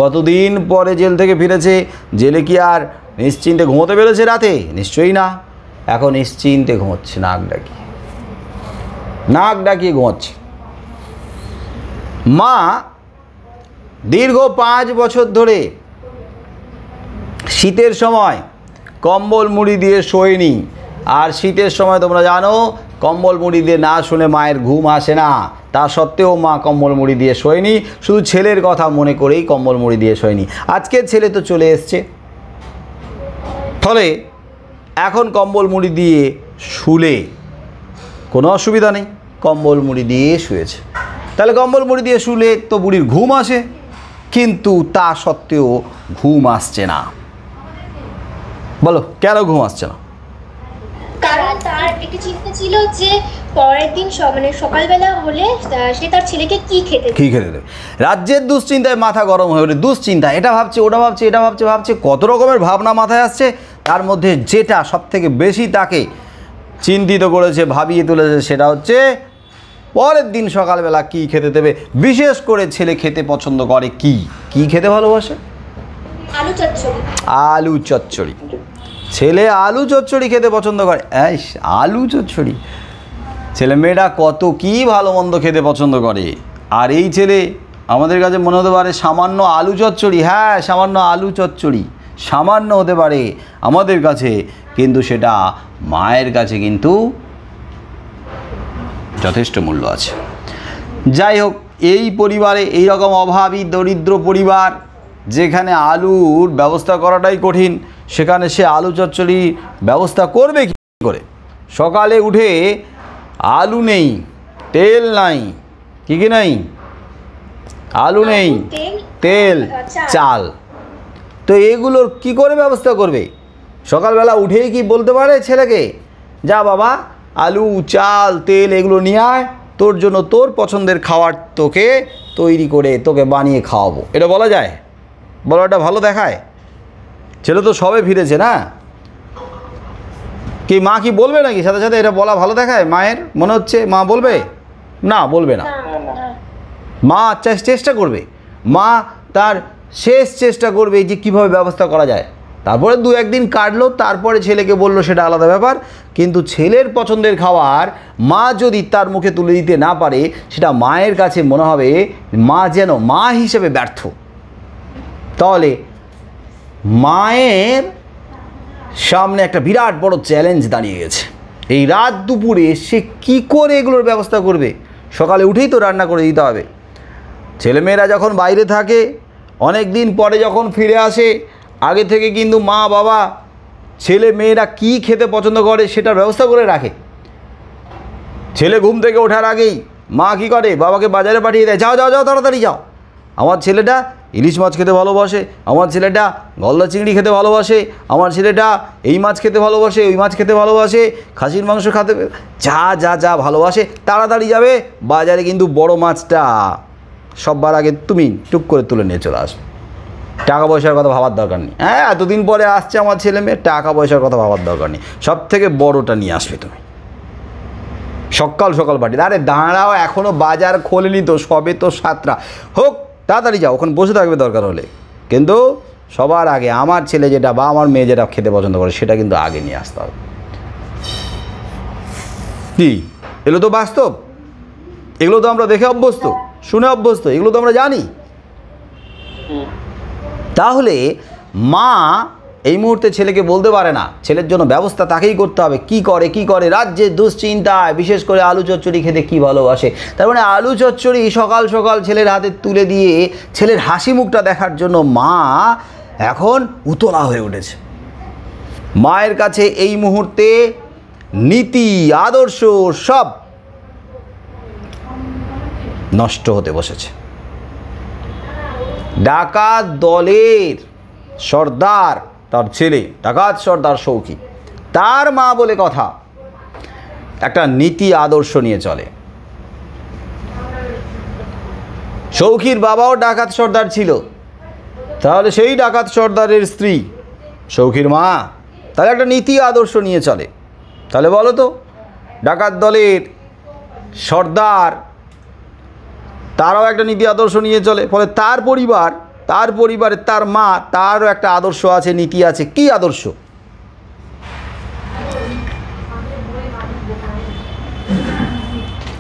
কতদিন পরে জেল থেকে ফিরেছে, জেলে কি আর নিশ্চিন্তে ঘুমোতে পেরেছে রাতে? নিশ্চয়ই না। এখন নিশ্চিন্তে ঘুমোচ্ছে, নাক ডাকিয়ে ঘুমোচ্ছে। মা দীর্ঘ 5 বছর ধরে শীতের সময় কম্বল মুড়ি দিয়ে শোয়নি। আর শীতের সময় তোমরা জানো কম্বল মুড়ি দিয়ে না শুনে মায়ের ঘুম আসে না। তা সত্ত্বেও মা কম্বল মুড়ি দিয়ে শোয়নি, শুধু ছেলের কথা মনে করেই কম্বল মুড়ি দিয়ে শোয়নি। আজকের ছেলে তো চলে এসছে, ফলে এখন কম্বল মুড়ি দিয়ে শুলে কোনো অসুবিধা নেই, কম্বল মুড়ি দিয়ে শুয়েছে। তাহলে কম্বল মুড়ি দিয়ে শুলে তো বুড়ির ঘুম আসে, কিন্তু তা সত্ত্বেও ঘুম আসছে না। বলো কেন ঘুম আসছে না? কারণ তার একটি চিন্তা ছিল যে পরের দিন সকালবেলা হলে সে তার ছেলেকে কি খেতে দেবে। রাজ্যের দুশ্চিন্তায় মাথা গরম হয়ে ওঠে। দুশ্চিন্তা, এটা ভাবছে, ওটা ভাবছে, কত রকমের ভাবনা মাথায় আসছে। তার মধ্যে যেটা সবথেকে বেশি তাকে চিন্তিত করেছে, ভাবিয়ে তুলেছে, সেটা হচ্ছে পরের দিন সকালবেলা কি খেতে দেবে। বিশেষ করে ছেলে খেতে পছন্দ করে কি খেতে ভালোবাসে? আলু চচ্চড়ি। ছেলে আলু চচ্চড়ি খেতে পছন্দ করে। আলু চচ্চড়ি, ছেলে মেয়েরা কত কি ভালো মন্দ খেতে পছন্দ করে। আর এই ছেলে আমাদের কাছে মনে হতে পারে সামান্য আলু চচ্চড়ি, হ্যাঁ সামান্য আলু চচ্চড়ি সামান্য হতে পারে আমাদের কাছে, কিন্তু সেটা মায়ের কাছে কিন্তু যথেষ্ট মূল্য আছে। যাই হোক, এই পরিবারে এই রকম অভাবী দরিদ্র পরিবার, যেখানে আলুর ব্যবস্থা করাটাই কঠিন, সেখানে সে আলু চচ্চড়ি ব্যবস্থা করবে কী করে? সকালে উঠে আলু নেই, তেল নাই, কি নেই? আলু নেই, তেল, চাল, তো এগুলোর কি করে ব্যবস্থা করবে? সকালবেলা উঠেই কি বলতে পারে ছেলেকে, যা বাবা আলু, চাল, তেল এগুলো নিয়ে আয়, তোর জন্য তোর পছন্দের খাবার তোকে তৈরি করে তোকে বানিয়ে খাওয়াবো? এটা বলা যায়? বলাটা ভালো দেখায়? ছেলে তো সবে ফিরেছে না, কি মা কি বলবে নাকি সাথে সাথে? এটা বলা ভালো দেখায়? মায়ের মনে হচ্ছে মা বলবে না, বলবে না। মা চেষ্টা করবে, মা তার শেষ চেষ্টা করবে যে কীভাবে ব্যবস্থা করা যায়। তারপরে 2-1 দিন কাটলো, তারপরে ছেলেকে বললো, সেটা আলাদা ব্যাপার। কিন্তু ছেলের পছন্দের খাবার মা যদি তার মুখে তুলে দিতে না পারে, সেটা মায়ের কাছে মনে হবে মা যেন মা হিসেবে ব্যর্থ। তাহলে মায়ের সামনে একটা বিরাট বড় চ্যালেঞ্জ দাঁড়িয়ে গেছে। এই রাত দুপুরে সে কী করে এগুলোর ব্যবস্থা করবে? সকালে উঠেই তো রান্না করে দিতে হবে। ছেলেমেয়েরা যখন বাইরে থাকে, অনেক দিন পরে যখন ফিরে আসে, আগে থেকে কিন্তু মা বাবা ছেলে মেয়েরা কী খেতে পছন্দ করে সেটার ব্যবস্থা করে রাখে। ছেলে ঘুম থেকে ওঠার আগেই মা কী করে, বাবাকে বাজারে পাঠিয়ে দেয়, যাও যাও যাও তাড়াতাড়ি যাও, আমার ছেলেটা ইলিশ মাছ খেতে ভালোবাসে, আমার ছেলেটা গলদা চিংড়ি খেতে ভালোবাসে, আমার ছেলেটা এই মাছ খেতে ভালোবাসে, ওই মাছ খেতে ভালোবাসে, খাসির মাংস খেতে, যা যা যা ভালোবাসে তাড়াতাড়ি যাবে বাজারে, কিন্তু বড় মাছটা সববার আগে তুমি টুক করে তুলে নিয়ে চলে আসবে। টাকা পয়সার কথা ভাবার দরকার নেই। হ্যাঁ, এতদিন পরে আসছে আমার ছেলে মেয়ে, টাকা পয়সার কথা ভাবার দরকার নেই, সব থেকে বড়োটা নিয়ে আসবে তুমি। সকাল সকাল পাঠিয়ে, আরে দাঁড়াও এখনও বাজার খোলেনি তো, সবে তো 7টা, হোক তাড়াতাড়ি যাও, ওখানে বসে থাকবে দরকার হলে, কিন্তু সবার আগে আমার ছেলে যেটা বা আমার মেয়ে যেটা খেতে পছন্দ করে সেটা কিন্তু আগে নিয়ে আসতে হবে। কি এগুলো তো বাস্তব, এগুলো তো আমরা দেখে অভ্যস্ত, শুনে অভ্যস্ত, এগুলো তো আমরা জানি। তাহলে মা এই মুহূর্তে ছেলেকে বলতে পারে না, ছেলের জন্য ব্যবস্থা তাকেই করতে হবে। কি করে রাজ্যের দুশ্চিন্তায়, বিশেষ করে আলু চচ্চড়ি খেতে কি ভালোবাসে, তার মানে আলু চচ্চড়ি সকাল সকাল ছেলের হাতে তুলে দিয়ে ছেলের হাসি মুখটা দেখার জন্য মা এখন উতলা হয়ে উঠেছে। মায়ের কাছে এই মুহূর্তে নীতি আদর্শ সব নষ্ট হতে বসেছে। ডাকাত দলের সর্দার তার ছেলে, ডাকাত সর্দার সৌখী, তার মা বলে কথা, একটা নীতি আদর্শ নিয়ে চলে। সৌখীর বাবাও ডাকাত সর্দার ছিল, তাহলে সেই ডাকাত সর্দারের স্ত্রী সৌখীর মা তাহলে একটা নীতি আদর্শ নিয়ে চলে। তাহলে বলো তো, ডাকাত দলের সর্দার তারাও একটা নীতি আদর্শ নিয়ে চলে, ফলে তার পরিবারের তার মা, তারও একটা আদর্শ আছে, নীতি আছে। কি আদর্শ?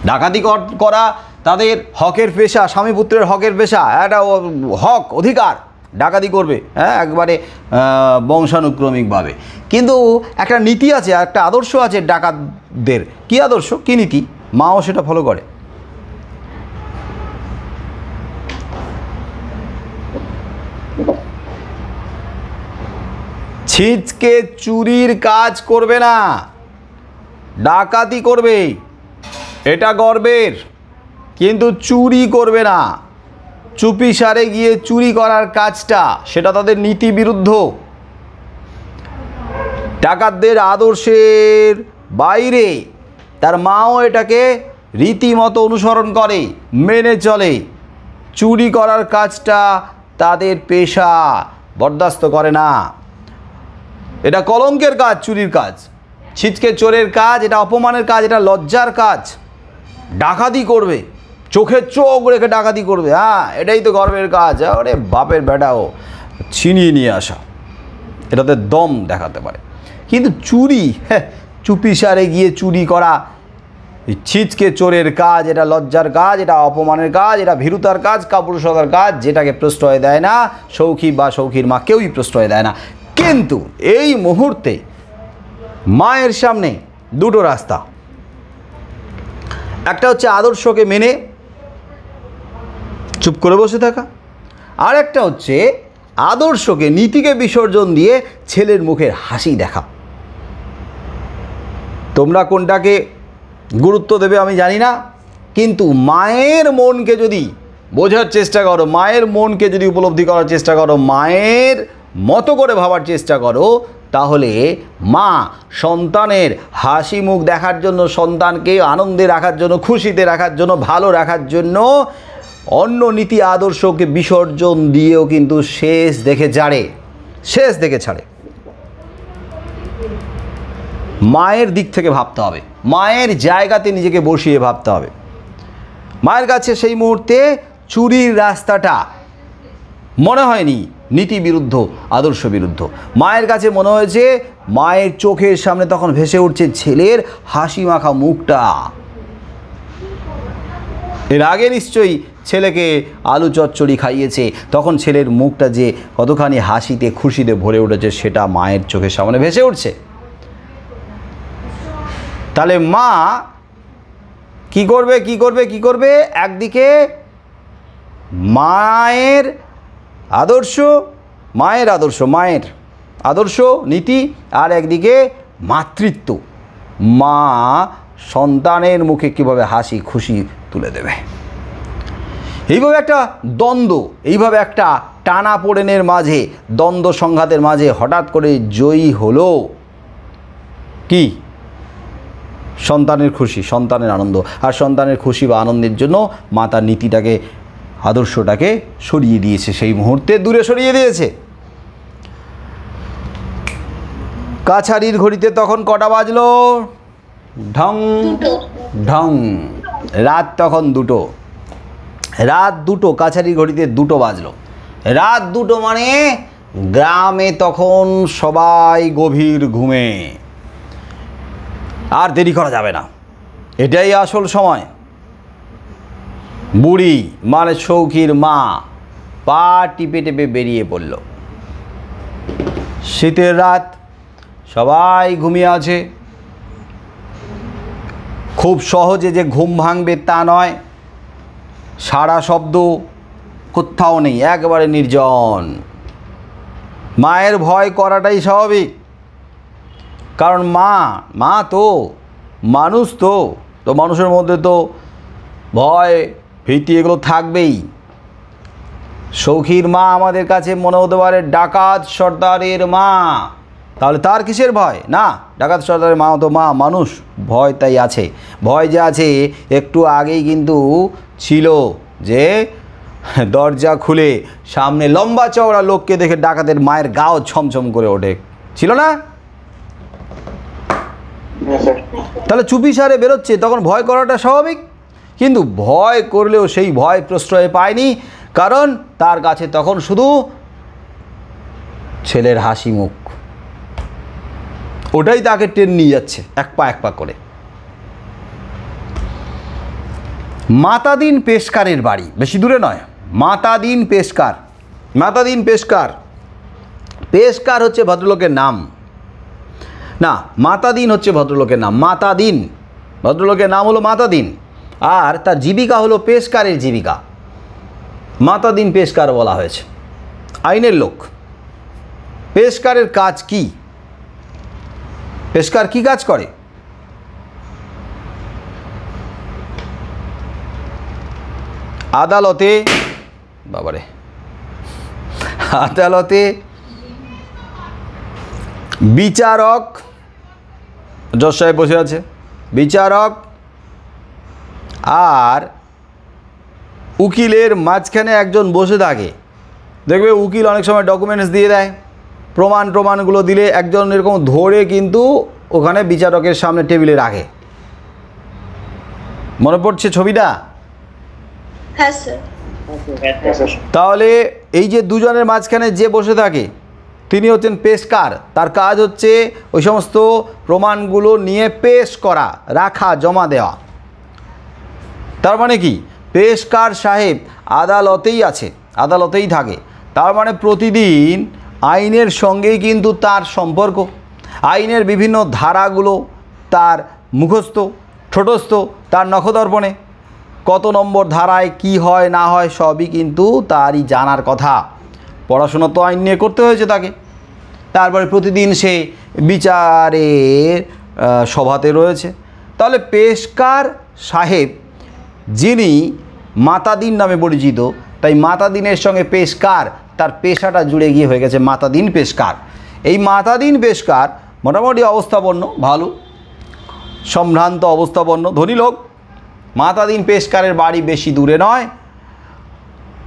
ডাকাতি করা তাদের হকের পেশা, স্বামী পুত্রের হকের পেশা, একটা হক অধিকার, ডাকাতি করবে, হ্যাঁ, একবারে বংশানুক্রমিকভাবে। কিন্তু একটা নীতি আছে, একটা আদর্শ আছে ডাকাতদের। কি আদর্শ, কি নীতি? মাও সেটা ফলো করে। ছিচকে চুরির কাজ করবে না, ডাকাতি করবে, এটা গর্বের, কিন্তু চুরি করবে না। চুপিসারে গিয়ে চুরি করার কাজটা, সেটা তাদের নীতি বিরুদ্ধ। ডাকাতদের আদর্শের বাইরে তার মাও এটাকে রীতিমতো অনুসরণ করে, মেনে চলে। চুরি করার কাজটা তাদের পেশা, বরদাস্ত করে না। এটা কলঙ্কের কাজ, চুরির কাজ, ছিচকে চোরের কাজ, এটা অপমানের কাজ, এটা লজ্জার কাজ। ডাকাতি করবে, চোখে চোখ রেখে ডাকাতি করবে, হ্যাঁ, এটাই তো গর্বের কাজ। আরে বাপের বেটাও ছিনিয়ে নিয়ে আসা, এটাতে দম দেখাতে পারে। কিন্তু চুরি, হ্যাঁ, চুপিসারে গিয়ে চুরি করা, ছিচকে চোরের কাজ, এটা লজ্জার কাজ, এটা অপমানের কাজ, এটা ভীরুতার কাজ, কাপুরুষতার কাজ, যেটাকে প্রশ্রয় দেয় না সৌখী বা সৌখীর মা, কেউই প্রশ্রয় দেয় না। কিন্তু এই মুহূর্তে মায়ের সামনে দুটো রাস্তা, একটা হচ্ছে আদর্শকে মেনে চুপ করে বসে থাকা, আর একটা হচ্ছে আদর্শকে, নীতিকে বিসর্জন দিয়ে ছেলের মুখের হাসি দেখা। তোমরা কোনটাকে গুরুত্ব দেবে আমি জানি না, কিন্তু মায়ের মনকে যদি বোঝার চেষ্টা করো, মায়ের মনকে যদি উপলব্ধি করার চেষ্টা করো, মায়ের মতো করে ভাবার চেষ্টা করো, তাহলে মা সন্তানের হাসি মুখ দেখার জন্য, সন্তানকে আনন্দে রাখার জন্য, খুশিতে রাখার জন্য, ভালো রাখার জন্য অন্য নীতি আদর্শকে বিসর্জন দিয়েও কিন্তু শেষ দেখে ছাড়ে। মায়ের দিক থেকে ভাবতে হবে, মায়ের জায়গাতে নিজেকে বসিয়ে ভাবতে হবে। মায়ের কাছে সেই মুহূর্তে চুরির রাস্তাটা মনে হয়নি নীতি বিরুদ্ধ, আদর্শ বিরুদ্ধ। মায়ের কাছে মনে হয়েছে, মায়ের চোখের সামনে তখন ভেসে উঠছে ছেলের হাসি মাখা মুখটা। এর আগে নিশ্চয়ই ছেলেকে আলু চচ্চড়ি খাইয়েছে, তখন ছেলের মুখটা যে কতখানি হাসিতে খুশিতে ভরে উঠেছে সেটা মায়ের চোখের সামনে ভেসে উঠছে। তাহলে মা কি করবে? একদিকে মায়ের আদর্শ নীতি, আর একদিকে মাতৃত্ব। মা সন্তানের মুখে কিভাবে হাসি খুশি তুলে দেবে, এইভাবে একটা দ্বন্দ্ব, এইভাবে একটা টানাপোড়েনের মাঝে, দ্বন্দ্ব সংঘাতের মাঝে হঠাৎ করে জয়ী হলো কি? সন্তানের খুশি, সন্তানের আনন্দ। আর সন্তানের খুশি বা আনন্দের জন্য মা তার নীতিটাকে, আদর্শটাকে সরিয়ে দিয়েছে, সেই মুহূর্তে দূরে সরিয়ে দিয়েছে। কাছারির ঘড়িতে তখন কটা বাজলো? ঢং। ঢং। রাত তখন 2টো, রাত 2টো, কাছারি ঘড়িতে 2টো বাজলো। রাত 2টো মানে গ্রামে তখন সবাই গভীর ঘুমে। আর দেরি করা যাবে না, এটাই আসল সময়। বুড়ি মানে সৌখীর মা পা টিপে টিপে বেরিয়ে পড়ল। শীতের রাত, সবাই ঘুমিয়ে আছে। খুব সহজে যে ঘুম ভাঙবে তা নয়, সারা শব্দ কোথাও নেই, একবারে নির্জন। মায়ের ভয় করাটাই স্বাভাবিক, কারণ মা তো মানুষ, তো মানুষের মধ্যে তো ভয় ভীতি এগুলো থাকবেই। সৌখীর মা আমাদের কাছে মনে হতে পারে ডাকাত সর্দারের মা, তাহলে তার কিসের ভয়? না, ডাকাত সর্দারের মা তো মা, মানুষ, ভয় তাই আছে। ভয় যে আছে একটু আগেই কিন্তু ছিল, যে দরজা খুলে সামনে লম্বা চওড়া লোককে দেখে ডাকাতের মায়ের গাও ছমছম করে ওঠে, ছিল না? তাহলে চুপি সারে বেরোচ্ছে, তখন ভয় করাটা স্বাভাবিক। কিন্তু ভয় করলেও সেই ভয় প্রশ্রয় পায়নি, কারণ তার কাছে তখন শুধু ছেলের হাসি মুখ, ওটাই তাকে টেনে নিয়ে যাচ্ছে এক পা করে। মাতাদিন পেশকারের বাড়ি, বেশি দূরে নয়। মাতাদিন পেশকার, মাতাদিন পেশকার, পেশকার হচ্ছে ভদ্রলোকের নাম না, মাতাদিন হচ্ছে ভদ্রলোকের নাম। মাতাদিন ভদ্রলোকের নাম হলো মাতাদিন, আর তার জীবিকা হলো পেশকারের জীবিকা। মাতাদিন পেশকার বলা হয়েছে, আইনের লোক। পেশকারের কাজ কি? পেশকার কি কাজ করে? আদালতে, বাবারে, আদালতে বিচারক, জজ সাহেব বসে আছে, বিচারক আর উকিলের মাঝখানে একজন বসে থাকে। দেখবে উকিল অনেক সময় ডকুমেন্টস দিয়ে দেয়, প্রমাণগুলো দিলে একজন এরকম ধরে কিন্তু ওখানে বিচারকের সামনে টেবিলে রাখে। মনে পড়ছে ছবিটা? হ্যাঁ স্যার। তাহলে এই যে দুজনের মাঝখানে যে বসে থাকে তিনি হচ্ছেন পেশকার। তার কাজ হচ্ছে ওই সমস্ত প্রমাণগুলো নিয়ে পেশ করা, রাখা, জমা দেওয়া। তার মানে কি, পেশকার সাহেব আদালতেই আছে, আদালতেই থাকে। তার মানে প্রতিদিন আইনের সঙ্গেই কিন্তু তার সম্পর্ক। আইনের বিভিন্ন ধারাগুলো তার মুখস্থ, ঠোঁটস্থ, তার নখদর্পণে। কত নম্বর ধারায় কি হয় না হয় সবই কিন্তু তারই জানার কথা। পড়াশোনা তো আইন নিয়ে করতে হয়েছে তাকে। তারপরে প্রতিদিন সে বিচারের সভাতে রয়েছে। তাহলে পেশকার সাহেব, যিনি মাতাদিন নামে পরিচিত, তাই মাতাদিনের সঙ্গে পেশকার, তার পেশাটা জুড়ে গিয়ে হয়ে গেছে মাতাদিন পেশকার। এই মাতাদিন পেশকার মোটামুটি অবস্থাপন্ন, ভালো সম্ভ্রান্ত অবস্থাপন্ন ধনী লোক। মাতাদিন পেশকারের বাড়ি বেশি দূরে নয়।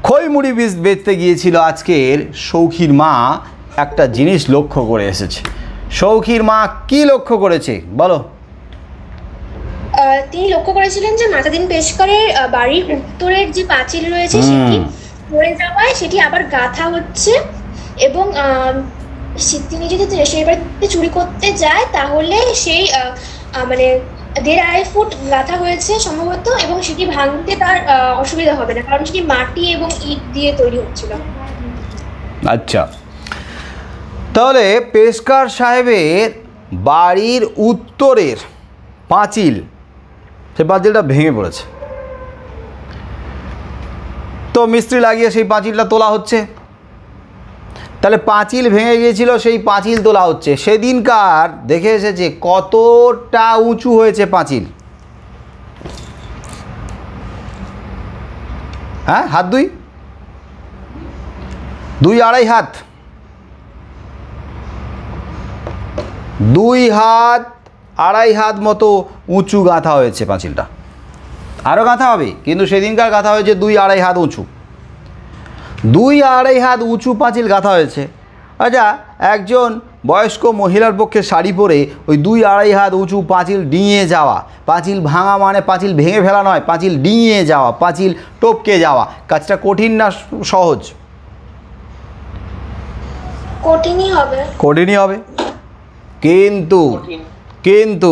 খইমুড়ি বীজ বেচতে গিয়েছিল আজকের সৌখীর মা, একটা জিনিস লক্ষ্য করে এসেছে। সৌখীর মা কি লক্ষ্য করেছে বলো? তিনি লক্ষ্য করেছিলেন যে মাতাদিন পেশকারের বাড়ির উত্তরের যে পাঁচিল রয়েছে সেটি পড়ে যাওয়ায় সেটি আবার গাঁথা হচ্ছে, এবং তিনি যদি সেই বাড়িতে চুরি করতে যায় তাহলে সেই মানে 1.5 ফুট গাঁথা হয়েছে সম্ভবত, এবং সেটি ভাঙতে তার অসুবিধা হবে না, কারণ সেটি মাটি এবং ইট দিয়ে তৈরি হচ্ছিল। আচ্ছা, তাহলে পেশকার সাহেবের বাড়ির উত্তরের পাঁচিল, সেই পাঁচিলটা ভেঙে পড়েছে। তো মিস্ত্রি লাগিয়ে সেই পাঁচিলটা তোলা হচ্ছে। তাহলে পাঁচিল ভেঙে গিয়েছিল, সেই পাঁচিল তোলা হচ্ছে। সেদিনকার দেখে এসেছে কতটা উঁচু হয়েছে পাঁচিল। হ্যাঁ, হাত 2-2.5 হাত, 2 হাত 2.5 হাত মতো উঁচু গাঁথা হয়েছে পাঁচিলটা। আরও গাঁথা হবে, কিন্তু সেদিনকার গাঁথা হয়েছে 2-2.5 হাত উঁচু। 2-2.5 হাত উঁচু পাঁচিল গাঁথা হয়েছে। আচ্ছা, একজন বয়স্ক মহিলার পক্ষে শাড়ি পরে ওই 2-2.5 হাত উঁচু পাঁচিল ডিঙিয়ে যাওয়া, পাঁচিল ভাঙা মানে পাঁচিল ভেঙে ফেলা নয়, পাঁচিল ডিঙিয়ে যাওয়া, পাঁচিল টপকে যাওয়া, কাজটা কঠিন না সহজ? কঠিনই হবে। কঠিনই হবে, কিন্তু কিন্তু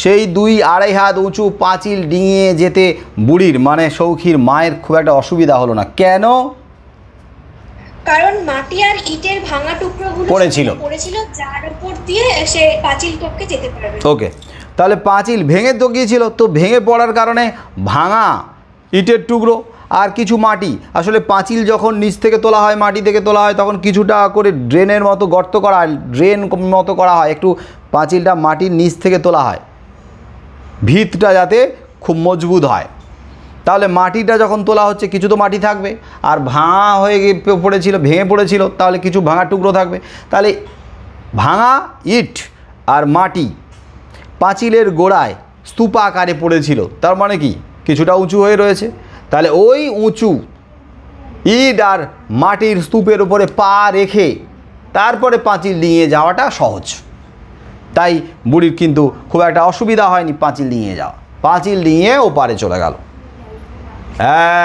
সেই 2-2.5 হাত উঁচু পাঁচিল ডিঙিয়ে যেতে বুড়ির মানে সৌখীর মায়ের খুব একটা অসুবিধা হলো না। কেন? কারণ মাটি আর ইটের ভাঙা টুকরোগুলো পড়েছিল, যার উপর দিয়ে সে পাঁচিল টপকে যেতে পারবে। ওকে, তাহলে পাঁচিল ভেঙে তো গিয়েছিল, তো ভেঙে পড়ার কারণে ভাঙা ইটের টুকরো আর কিছু মাটি। আসলে পাঁচিল যখন নিচ থেকে তোলা হয়, মাটি থেকে তোলা হয়, তখন কিছুটা করে ড্রেনের মতো গর্ত করা হয়, ড্রেন মতো করা হয়, একটু পাঁচিলটা মাটির নিচ থেকে তোলা হয়, ভিতটা যাতে খুব মজবুত হয়। তাহলে মাটিটা যখন তোলা হচ্ছে কিছু তো মাটি থাকবে, আর ভাঙা হয়ে পড়েছিল, ভেঙে পড়েছিল, তাহলে কিছু ভাঙা টুকরো থাকবে। তাহলে ভাঙা ইট আর মাটি পাঁচিলের গোড়ায় স্তূপা আকারে পড়েছিল, তার মানে কি কিছুটা উঁচু হয়ে রয়েছে। তাহলে ওই উঁচু ইট আর মাটির স্তূপের উপরে পা রেখে তারপরে পাঁচিল নিয়ে যাওয়াটা সহজ। তাই বুড়ির কিন্তু খুব একটা অসুবিধা হয়নি পাঁচিল নিয়ে যাওয়া। পাঁচিল নিয়ে ওপারে চলে গেল।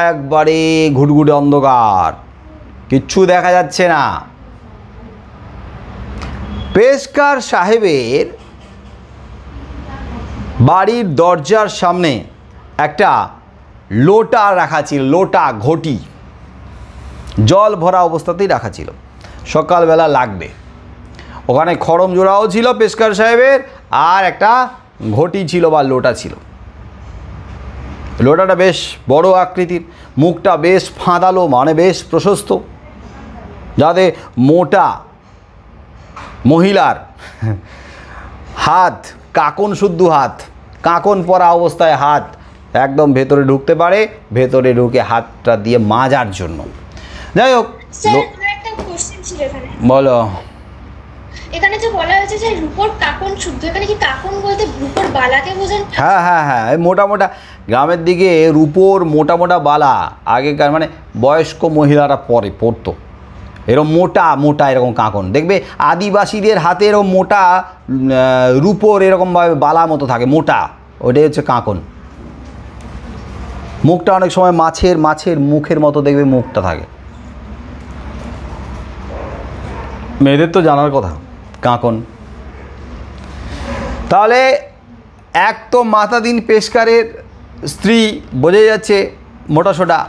একবারে ঘুটঘুটে অন্ধকার, কিচ্ছু দেখা যাচ্ছে না। পেশকার সাহেবের বাড়ির দরজার সামনে একটা লোটা রাখা ছিল, লোটা ঘটি জল ভরা অবস্থাতেই রাখা ছিল, সকালবেলা লাগবে। ওখানে খড়ম জোড়াও ছিল পেশকার সাহেবের, আর একটা ঘটি ছিল বা লোটা ছিল। লোটাটা বেশ বড় আকৃতির, মুখটা বেশ ফাঁদালো মানে বেশ প্রশস্ত, যাতে মোটা মহিলার হাত, কাকন শুদ্ধ হাত, কাকন পরা অবস্থায় হাত একদম ভেতরে ঢুকতে পারে, ভেতরে ঢুকে হাতটা দিয়ে মাজার জন্য। যাই হোক, একটা কোশ্চেন ছিল এখানে। বলো। এখানে যে বলা হয়েছে যে রূপোর কাকন শুদ্ধ, এখানে কি কাকন বলতে রূপোর বালাকে বোঝান? হ্যাঁ হ্যাঁ হ্যাঁ, এই মোটা মোটা গ্রামের দিকে রূপোর মোটা মোটা বালা আগেকার মানে বয়স্ক মহিলারা পরতো, এরকম মোটা মোটা এরকম কাঁকন দেখবে। আদিবাসীদের হাতে এরকম মোটা রূপোর এরকমভাবে বালা মতো থাকে, মোটা, ওটাই হচ্ছে কাঁকন। মুখটা অনেক সময় মাছের মুখের মতো দেখবে মুখটা থাকে। মেয়েদের তো জানার কথা কাঁকন। তাহলে এক তো মাতাদিন পেশকারের স্ত্রী, বোঝা যাচ্ছে মোটা সোটা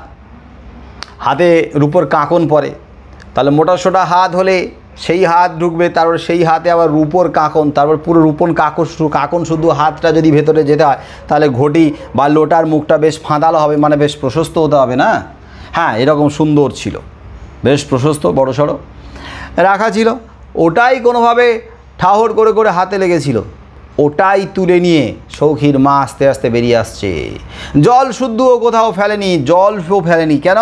হাতে রূপোর কাঁকন পরে, তাহলে মোটা সোটা হাত হলে সেই হাত ঢুকবে, তারপর সেই হাতে আবার রূপোর কাঁকন, তারপর পুরো রূপন কাঁকন শুধু হাতটা যদি ভেতরে যেতে হয়, তাহলে ঘটি বা লোটার মুখটা বেশ ফাঁদালো হবে, মানে বেশ প্রশস্ত হতে হবে না? হ্যাঁ, এরকম সুন্দর ছিল, বেশ প্রশস্ত বড় সড়ো রাখা ছিল। ওটাই কোনোভাবে ঠাহর করে করে হাতে লেগেছিল, ওটাই তুলে নিয়ে সৌখীর মা আস্তে আস্তে বেরিয়ে আসছে। জল শুদ্ধও কোথাও ফেলেনি, জলও ফেলেনি। কেন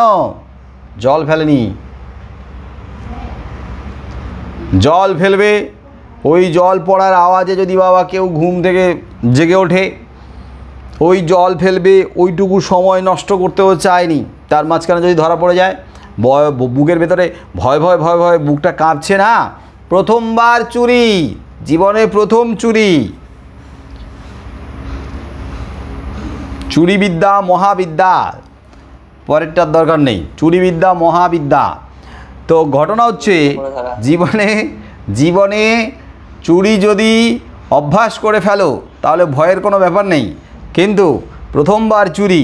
জল ফেলেনি? জল ফেলবে, ওই জল পড়ার আওয়াজে যদি বাবা কেউ ঘুম থেকে জেগে ওঠে, ওই জল ফেলবে, ওইটুকু সময় নষ্ট করতেও চায়নি। তার মাঝখানে যদি ধরা পড়ে যায়, বুকের ভেতরে ভয় ভয় ভয় ভয় বুকটা কাঁপছে না। প্রথমবার চুরি, জীবনে প্রথম চুরি, চুরিবিদ্যা মহাবিদ্যা, পরেরটার দরকার নেই, চুরিবিদ্যা মহাবিদ্যা। তো ঘটনা হচ্ছে জীবনে চুরি যদি অভ্যাস করে ফেলো তাহলে ভয়ের কোনো ব্যাপার নেই, কিন্তু প্রথমবার চুরি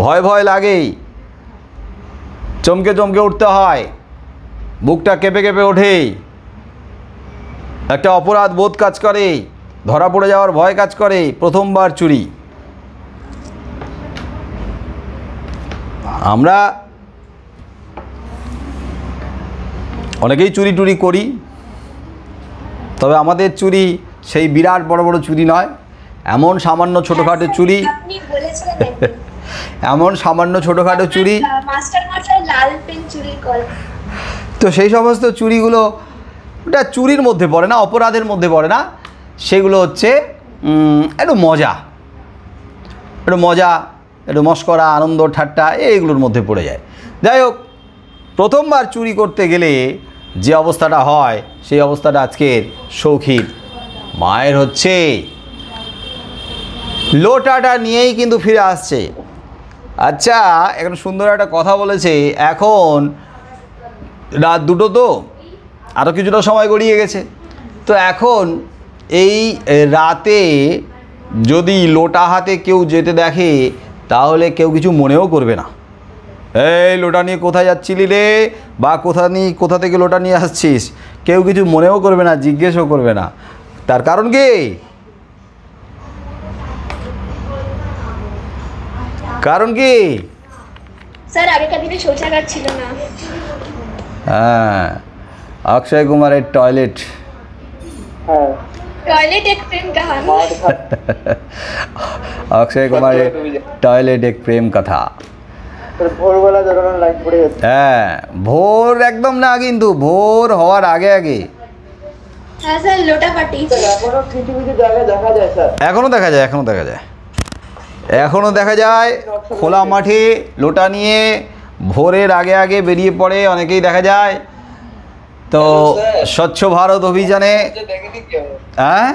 ভয় ভয় লাগে, চমকে চমকে উঠতে হয়, বুকটা কেঁপে কেঁপে ওঠে, একটা অপরাধ বোধ কাজ করে, ধরা পড়ে যাওয়ার ভয় কাজ করে প্রথমবার চুরি। আমরা অনেকেই চুরি টুরি করি, তবে আমাদের চুরি সেই বিরাট বড় বড় চুরি নয়, এমন সামান্য ছোটোখাটো চুরি, এমন সামান্য ছোটোখাটো চুরি। তো সেই সমস্ত চুরিগুলো ওটা চুরির মধ্যে পড়ে না, অপরাধের মধ্যে পড়ে না, সেগুলো হচ্ছে একটু মজা, একটু মস্করা, আনন্দ ঠাট্টা এইগুলোর মধ্যে পড়ে যায়। যাই হোক, প্রথমবার চুরি করতে গেলে যে অবস্থাটা হয় সেই অবস্থাটা আজকের সৌখীর মায়ের হচ্ছে। লোটাটা নিয়েই কিন্তু ফিরে আসছে। আচ্ছা, এখন সুন্দর একটা কথা বলেছে, এখন রাত 2টো তো আরও কিছুটা সময় গড়িয়ে গেছে, তো এখন এই রাতে যদি লোটা হাতে কেউ যেতে দেখে তাহলে কেউ কিছু মনেও করবে না। এই লোটা নিয়ে কোথায় যাচ্ছিলি রে, বা কোথা থেকে লোটা নিয়ে আসছিস, কেউ কিছু মনেও করবে না, জিজ্ঞেসও করবে না। তার কারণ কি? কারণ কি? স্যার আগেকার দিনে শৌচাগার ছিল না। হ্যাঁ, অক্ষয় কুমারের টয়লেট। হ্যাঁ, টয়লেট এক প্রেম কাহানি। অক্ষয় কুমারের টয়লেট এক প্রেম কথা। ভোরবেলা যখন লাইট পড়ে যাচ্ছে। হ্যাঁ, ভোর একদম না, কিন্তু ভোর হওয়ার আগে আগে। হ্যাঁ স্যার, লোটা ফাটিয়েছে। এখনো কিছু কিছু জায়গায় দেখা যায় স্যার। এখনও দেখা যায়, এখনও দেখা যায় খোলা মাঠে লোটা নিয়ে ভোরের আগে আগে বেরিয়ে পড়ে অনেকেই দেখা যায়। তো স্বচ্ছ ভারত অভিযানে, হ্যাঁ,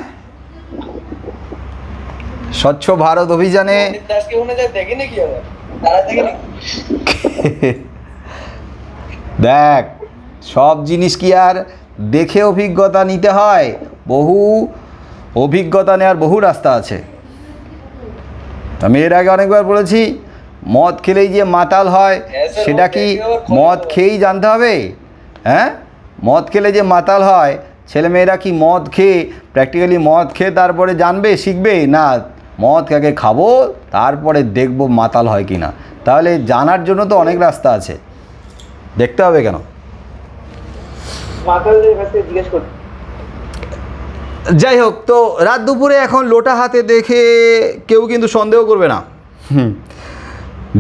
স্বচ্ছ ভারত অভিযানে দেখ, সব জিনিস কি আর দেখে অভিজ্ঞতা নিতে হয়? বহু অভিজ্ঞতা নেওয়ার বহু রাস্তা আছে। আমি এর আগে অনেকবার বলেছি, মদ খেলেই যে মাতাল হয় সেটা কি মদ খেয়েই জানতে হবে? হ্যাঁ, মদ খেলে যে মাতাল হয়, ছেলেমেয়েরা কি মদ খেয়ে প্র্যাকটিক্যালি মদ খেয়ে তারপরে জানবে, শিখবে? না, মদ আগে খাবো তারপরে দেখবো মাতাল হয় কি না। তাহলে জানার জন্য তো অনেক রাস্তা আছে, দেখতে হবে কেন? মাতালদের কাছে জিজ্ঞেস করতে। যাই হোক, তো রাত দুপুরে এখন লোটা হাতে দেখে কেউ কিন্তু সন্দেহ করবে না।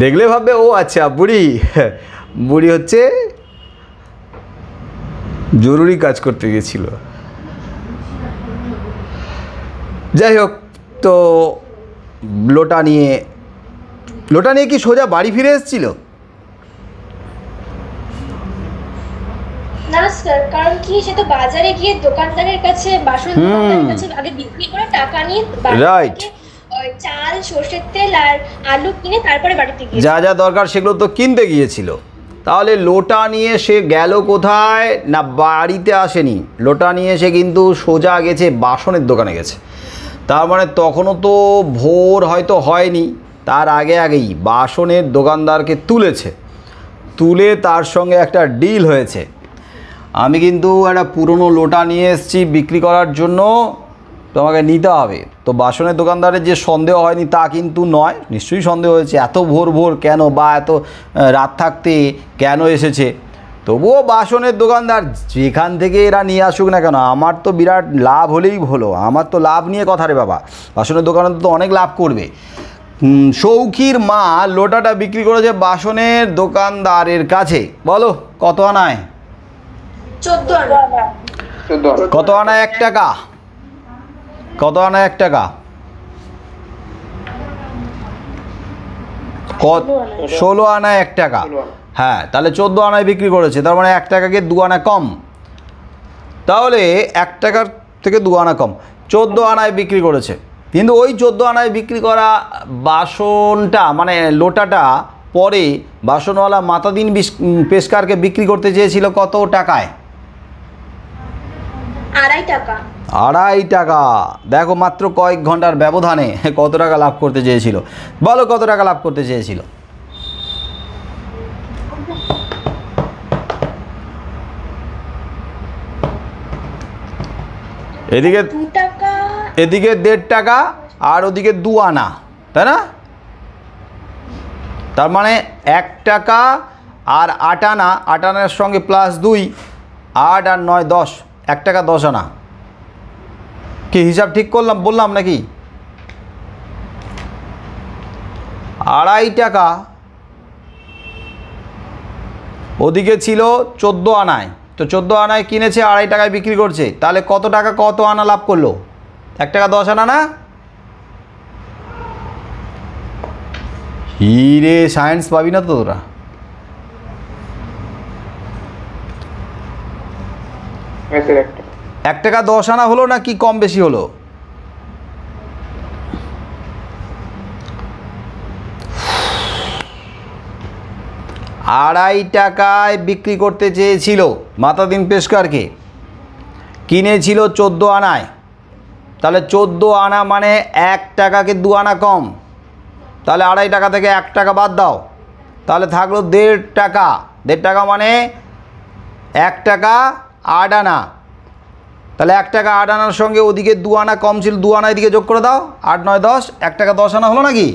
দেখলে ভাববে ও আচ্ছা বুড়ি হচ্ছে জরুরি কাজ করতে গেছিল। যাই হোক, তো লোটা নিয়ে কি সোজা বাড়ি ফিরে এসেছিল? না স্যার, কারণ কি, সে তো বাজারে গিয়ে দোকানদারের কাছে দোকানদারের কাছে আগে বিক্রি করে টাকা নিয়ে রাইট, চাল, সর্ষের তেল আর আলু কিনে তারপরে বাড়িতে গিয়ে যা যা দরকার সেগুলো তো কিনতে গিয়েছিল। তাহলে লোটা নিয়ে সে গেল কোথায় না? বাড়িতে আসেনি, লোটা নিয়ে সে কিন্তু সোজা গেছে বাসনের দোকানে গেছে। তার মানে তখনও তো ভোর হয়তো হয়নি, তার আগে আগেই বাসনের দোকানদারকে তুলে তার সঙ্গে একটা ডিল হয়েছে। আমি কিন্তু একটা পুরনো লোটা নিয়ে এসেছি বিক্রি করার জন্য, তোমাকে নিতে হবে। তো বাসনের দোকানদারের যে সন্দেহ হয়নি তা কিন্তু নয়, নিশ্চয়ই সন্দেহ হয়েছে, এত ভোর কেন বা এত রাত থাকতে কেন এসেছে। তবুও বাসনের দোকানদার যেখান থেকে এরা নিয়ে আসুক না কেন, আমার তো বিরাট লাভ হলেই হলো, আমার তো লাভ নিয়ে কথা রে বাবা। বাসনের দোকানদার তো অনেক লাভ করবে। সৌখীর মা লোটাটা বিক্রি করেছে বাসনের দোকানদারের কাছে। বলো কত আনায়? 14 আনা। কত আনা? 1 টাকা। কত আনা 1 টাকা? 16 আনা 1 টাকা। হ্যাঁ, তাহলে 14 আনায় বিক্রি করেছে, তার মানে 1 টাকাকে 2 আনা কম। তাহলে 1 টাকার থেকে 2 আনা কম, 14 আনায় বিক্রি করেছে। কিন্তু ওই 14 আনায় বিক্রি করা বাসনটা মানে লোটাটা পরে বাসনওয়ালা মাতাদিন পেশকারকে বিক্রি করতে চেয়েছিল কত টাকায়? 2.5 টাকা। 2.5 টাকা। দেখো, মাত্র কয়েক ঘন্টার ব্যবধানে কত টাকা লাভ করতে চেয়েছিল। বলো কত টাকা লাভ করতে চেয়েছিল? এদিকে 2 টাকা, এদিকে 1.5 টাকা আর ওদিকে 2 আনা, তাই না? তার মানে 1 টাকা আর 8 আনা, 8 আনার সঙ্গে +2, 8 আর 9 10, 1 টাকা 10 আনা। কি হিসাব ঠিক বললাম নাকি? 2.5 টাকা ওদিকে ছিল 14 আনায়, তো 14 আনায় কিনেছে, 2.5 টাকায় বিক্রি করছে। তাহলে কত টাকা কত আনা লাভ করলো? 1 টাকা 10 আনা না? হিরে সায়েন্স পাবি না তো তোরা। স্যার 1 টাকা। 1 টাকা 10 আনা হলো না কি কম বেশি হলো? আড়াই টাকায় বিক্রি করতে চেয়েছিল মাতাদিন পেশকারকে, কিনেছিল 14 আনায়। তাহলে 14 আনা মানে 1 টাকাকে 2 আনা কম, তাহলে আড়াই টাকা থেকে 1 টাকা বাদ দাও, তাহলে থাকলো 1.5 টাকা। 1.5 টাকা মানে 1 টাকা 8 আনা। তাহলে 1 টাকা 8 আনার সঙ্গে ওদিকে 2 আনা কম ছিল, 2 আনা এদিকে যোগ করে দাও, 8 9 10, 1 টাকা 10 আনা হলো নাকি?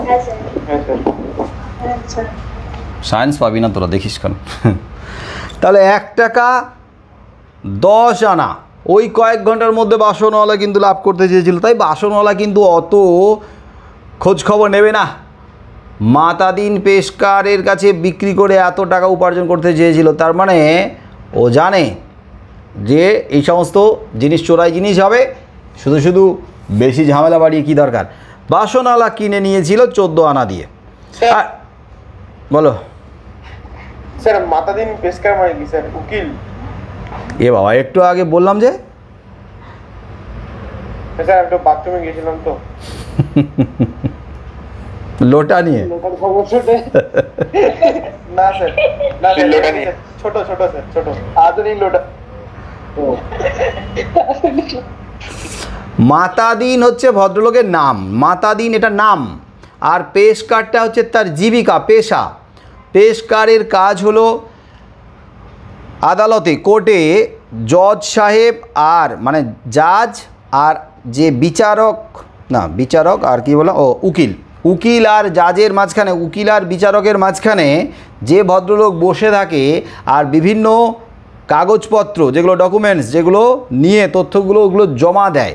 হ্যাঁ স্যার। হ্যাঁ স্যার। আচ্ছা সায়েন্স পাবি না তোরা, দেখিস কেন? তাহলে 1 টাকা 10 আনা, ওই কয়েক ঘন্টার মধ্যে বাসনওয়ালা কিন্তু লাভ করতে চেয়েছিল। তাই বাসনওয়ালা কিন্তু অত খোঁজ খবর নেবে না, মাতাদিন পেশকারের কাছে বিক্রি করে এত টাকা উপার্জন করতে চেয়েছিল। তার মানে ও জানে যে এই সমস্ত জিনিস চোরাই জিনিস হবে, শুধু শুধু বেশি ঝামেলা বাড়িয়ে কী দরকার। বাসনওয়ালা কিনে নিয়েছিল 14 আনা দিয়ে। আর বলো স্যার মাতাদিন পেশকার মানে কি স্যার? উকিল? এ বাবা, একটু আগে বললাম যে স্যার আমি তো বাথরুমে গিয়েছিলাম তো। লোটা নিয়ে। না স্যার, না লোটা নিয়ে, ছোট ছোট স্যার, ছোট আধুনিক লোটা। মাতাদিন হচ্ছে ভদ্রলোকের নাম, মাতাদিন এটা নাম, আর পেশকারটা হচ্ছে তার জীবিকা, পেশা। পেশকারের কাজ হলো আদালতে, কোর্টে জজ সাহেব আর মানে জাজ আর যে বিচারক, না বিচারক আর কি বলো, ও উকিল, উকিল আর জাজের মাঝখানে, উকিল আর বিচারকের মাঝখানে যে ভদ্রলোক বসে থাকে আর বিভিন্ন কাগজপত্র যেগুলো ডকুমেন্টস যেগুলো নিয়ে তথ্যগুলো ওগুলো জমা দেয়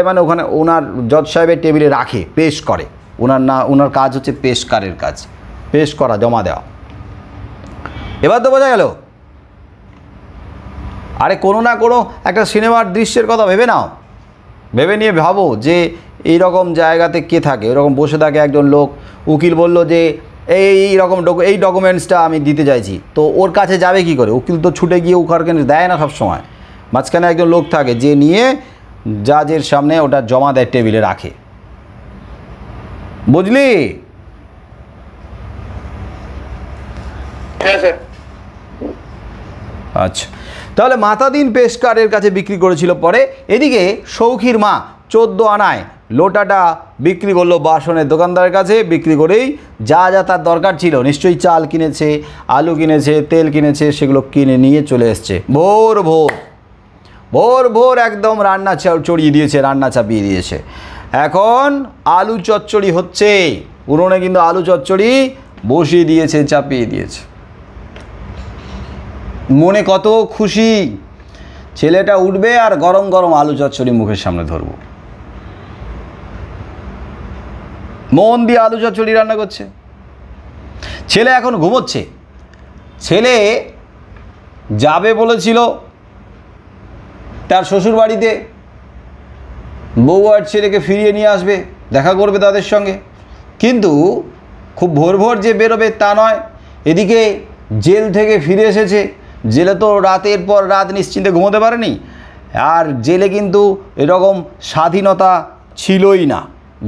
মানে ওখানে ওনার জজ সাহেবের টেবিলে রাখে, পেশ করে। ওনার কাজ হচ্ছে পেশকারের কাজ, পেশ করা, জমা দেওয়া। এবার তো বোঝা গেল? আরে কোনো না কোনো একটা সিনেমার দৃশ্যের কথা ভেবে নাও, ভেবে নিয়ে ভাবো যে এই রকম জায়গাতে কে থাকে, এরকম বসে থাকে একজন লোক। উকিল বলল যে এই রকম এই ডকুমেন্টসটা আমি দিতে চাইছি, তো ওর কাছে যাবে কি করে? উকিল তো ছুটে গিয়ে ওখানে দেয় না সব সময়, মাঝখানে একজন লোক থাকে যে নিয়ে জাজের সামনে ওটা জমা দেয়, টেবিলে রাখে। বুঝলি? হ্যাঁ স্যার। আচ্ছা, তাহলে মাতাদিন পেশকারের কাছে বিক্রি করেছিল। পরে এদিকে সৌখীর মা 14 আনায় লোটাটা বিক্রি করলো বাসনের দোকানদারের কাছে। বিক্রি করেই যা যা তার দরকার ছিল, নিশ্চয়ই চাল কিনেছে, আলু কিনেছে, তেল কিনেছে, সেগুলো কিনে নিয়ে চলে এসছে। ভোর ভোর একদম রান্না চড়িয়ে দিয়েছে, রান্না চাপিয়ে দিয়েছে। এখন আলু চচ্চড়ি হচ্ছে, উনুনে কিন্তু আলু চচ্চড়ি বসিয়ে দিয়েছে, চাপিয়ে দিয়েছে। মনে কত খুশি, ছেলেটা উঠবে আর গরম গরম আলু চচ্চড়ি মুখের সামনে ধরবো। মন দিয়ে আলু চচ্চড়ি রান্না করছে। ছেলে এখন ঘুমোচ্ছে। ছেলে যাবে বলেছিল তার শ্বশুর বাড়িতে, বউ আর ছেলেকে ফিরিয়ে নিয়ে আসবে, দেখা করবে তাদের সঙ্গে। কিন্তু খুব ভোর যে বেরোবে তা নয়, এদিকে জেল থেকে ফিরে এসেছে। জেলে তো রাতের পর রাত নিশ্চিন্তে ঘুমোতে পারেনি। আর জেলে কিন্তু এরকম স্বাধীনতা ছিলই না,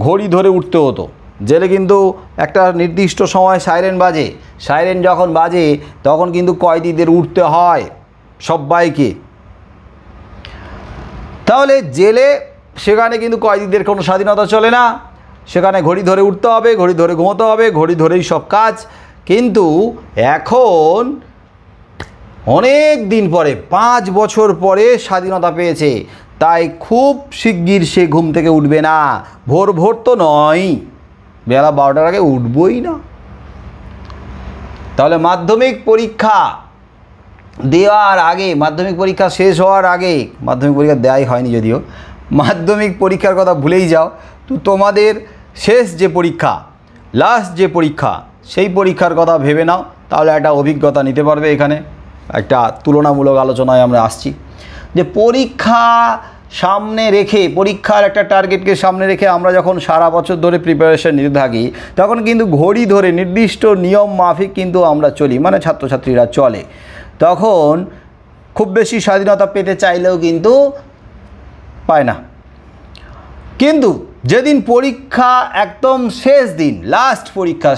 ঘড়ি ধরে উঠতে হতো। জেলে কিন্তু একটা নির্দিষ্ট সময় সাইরেন বাজে, সাইরেন যখন বাজে তখন কিন্তু কয়েদিদের উঠতে হয় সবাইকে। তাহলে জেলে সেখানে কিন্তু কয়েদিদের কোনো স্বাধীনতা চলে না, সেখানে ঘড়ি ধরে উঠতে হবে, ঘড়ি ধরে ঘুমোতে হবে, ঘড়ি ধরেই সব কাজ। কিন্তু এখন অনেক দিন পরে, 5 বছর পরে স্বাধীনতা পেয়েছে, তাই খুব শিগগির সে ঘুম থেকে উঠবে না। ভোর তো নয়, বেলা 12টার আগে উঠবই না। তাহলে মাধ্যমিক পরীক্ষা দেওয়ার আগে, মাধ্যমিক পরীক্ষা শেষ হওয়ার আগে, মাধ্যমিক পরীক্ষা দেওয়াই হয়নি যদিও, মাধ্যমিক পরীক্ষার কথা ভুলেই যাও। তো তোমাদের শেষ যে পরীক্ষা, লাস্ট যে পরীক্ষা, সেই পরীক্ষার কথা ভেবে নাও, তাহলে একটা অভিজ্ঞতা নিতে পারবে। এখানে একটা তুলনামূলক আলোচনায় আমরা আসছি যে পরীক্ষা সামনে রেখে, পরীক্ষার একটা টার্গেটকে সামনে রেখে আমরা যখন সারা বছর ধরে প্রিপারেশন নিতে থাকি, তখন কিন্তু ঘড়ি ধরে নির্দিষ্ট নিয়ম মাফিক কিন্তু আমরা চলি, মানে ছাত্রছাত্রীরা চলে। তখন খুব বেশি স্বাধীনতা পেতে চাইলেও কিন্তু পায় না। কিন্তু যেদিন পরীক্ষা একদম শেষ দিন, লাস্ট পরীক্ষা,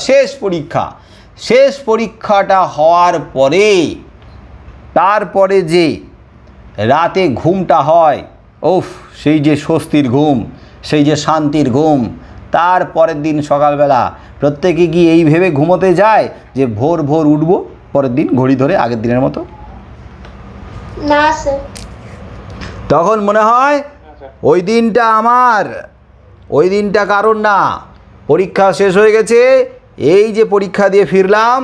শেষ পরীক্ষাটা হওয়ার পরে তারপরে যে রাতে ঘুমটা হয়, ওফ, সেই যে স্বস্তির ঘুম, সেই যে শান্তির ঘুম, তারপরের দিন সকালবেলা প্রত্যেকে কি এই ভেবে ঘুমোতে যায় যে ভোর ভোর উঠবো পরের দিন ঘড়ি ধরে আগের দিনের মতো? না স্যার। তখন মনে হয় ওই দিনটা আমার, ওই দিনটা কারণ না, পরীক্ষা শেষ হয়ে গেছে, এই যে পরীক্ষা দিয়ে ফিরলাম,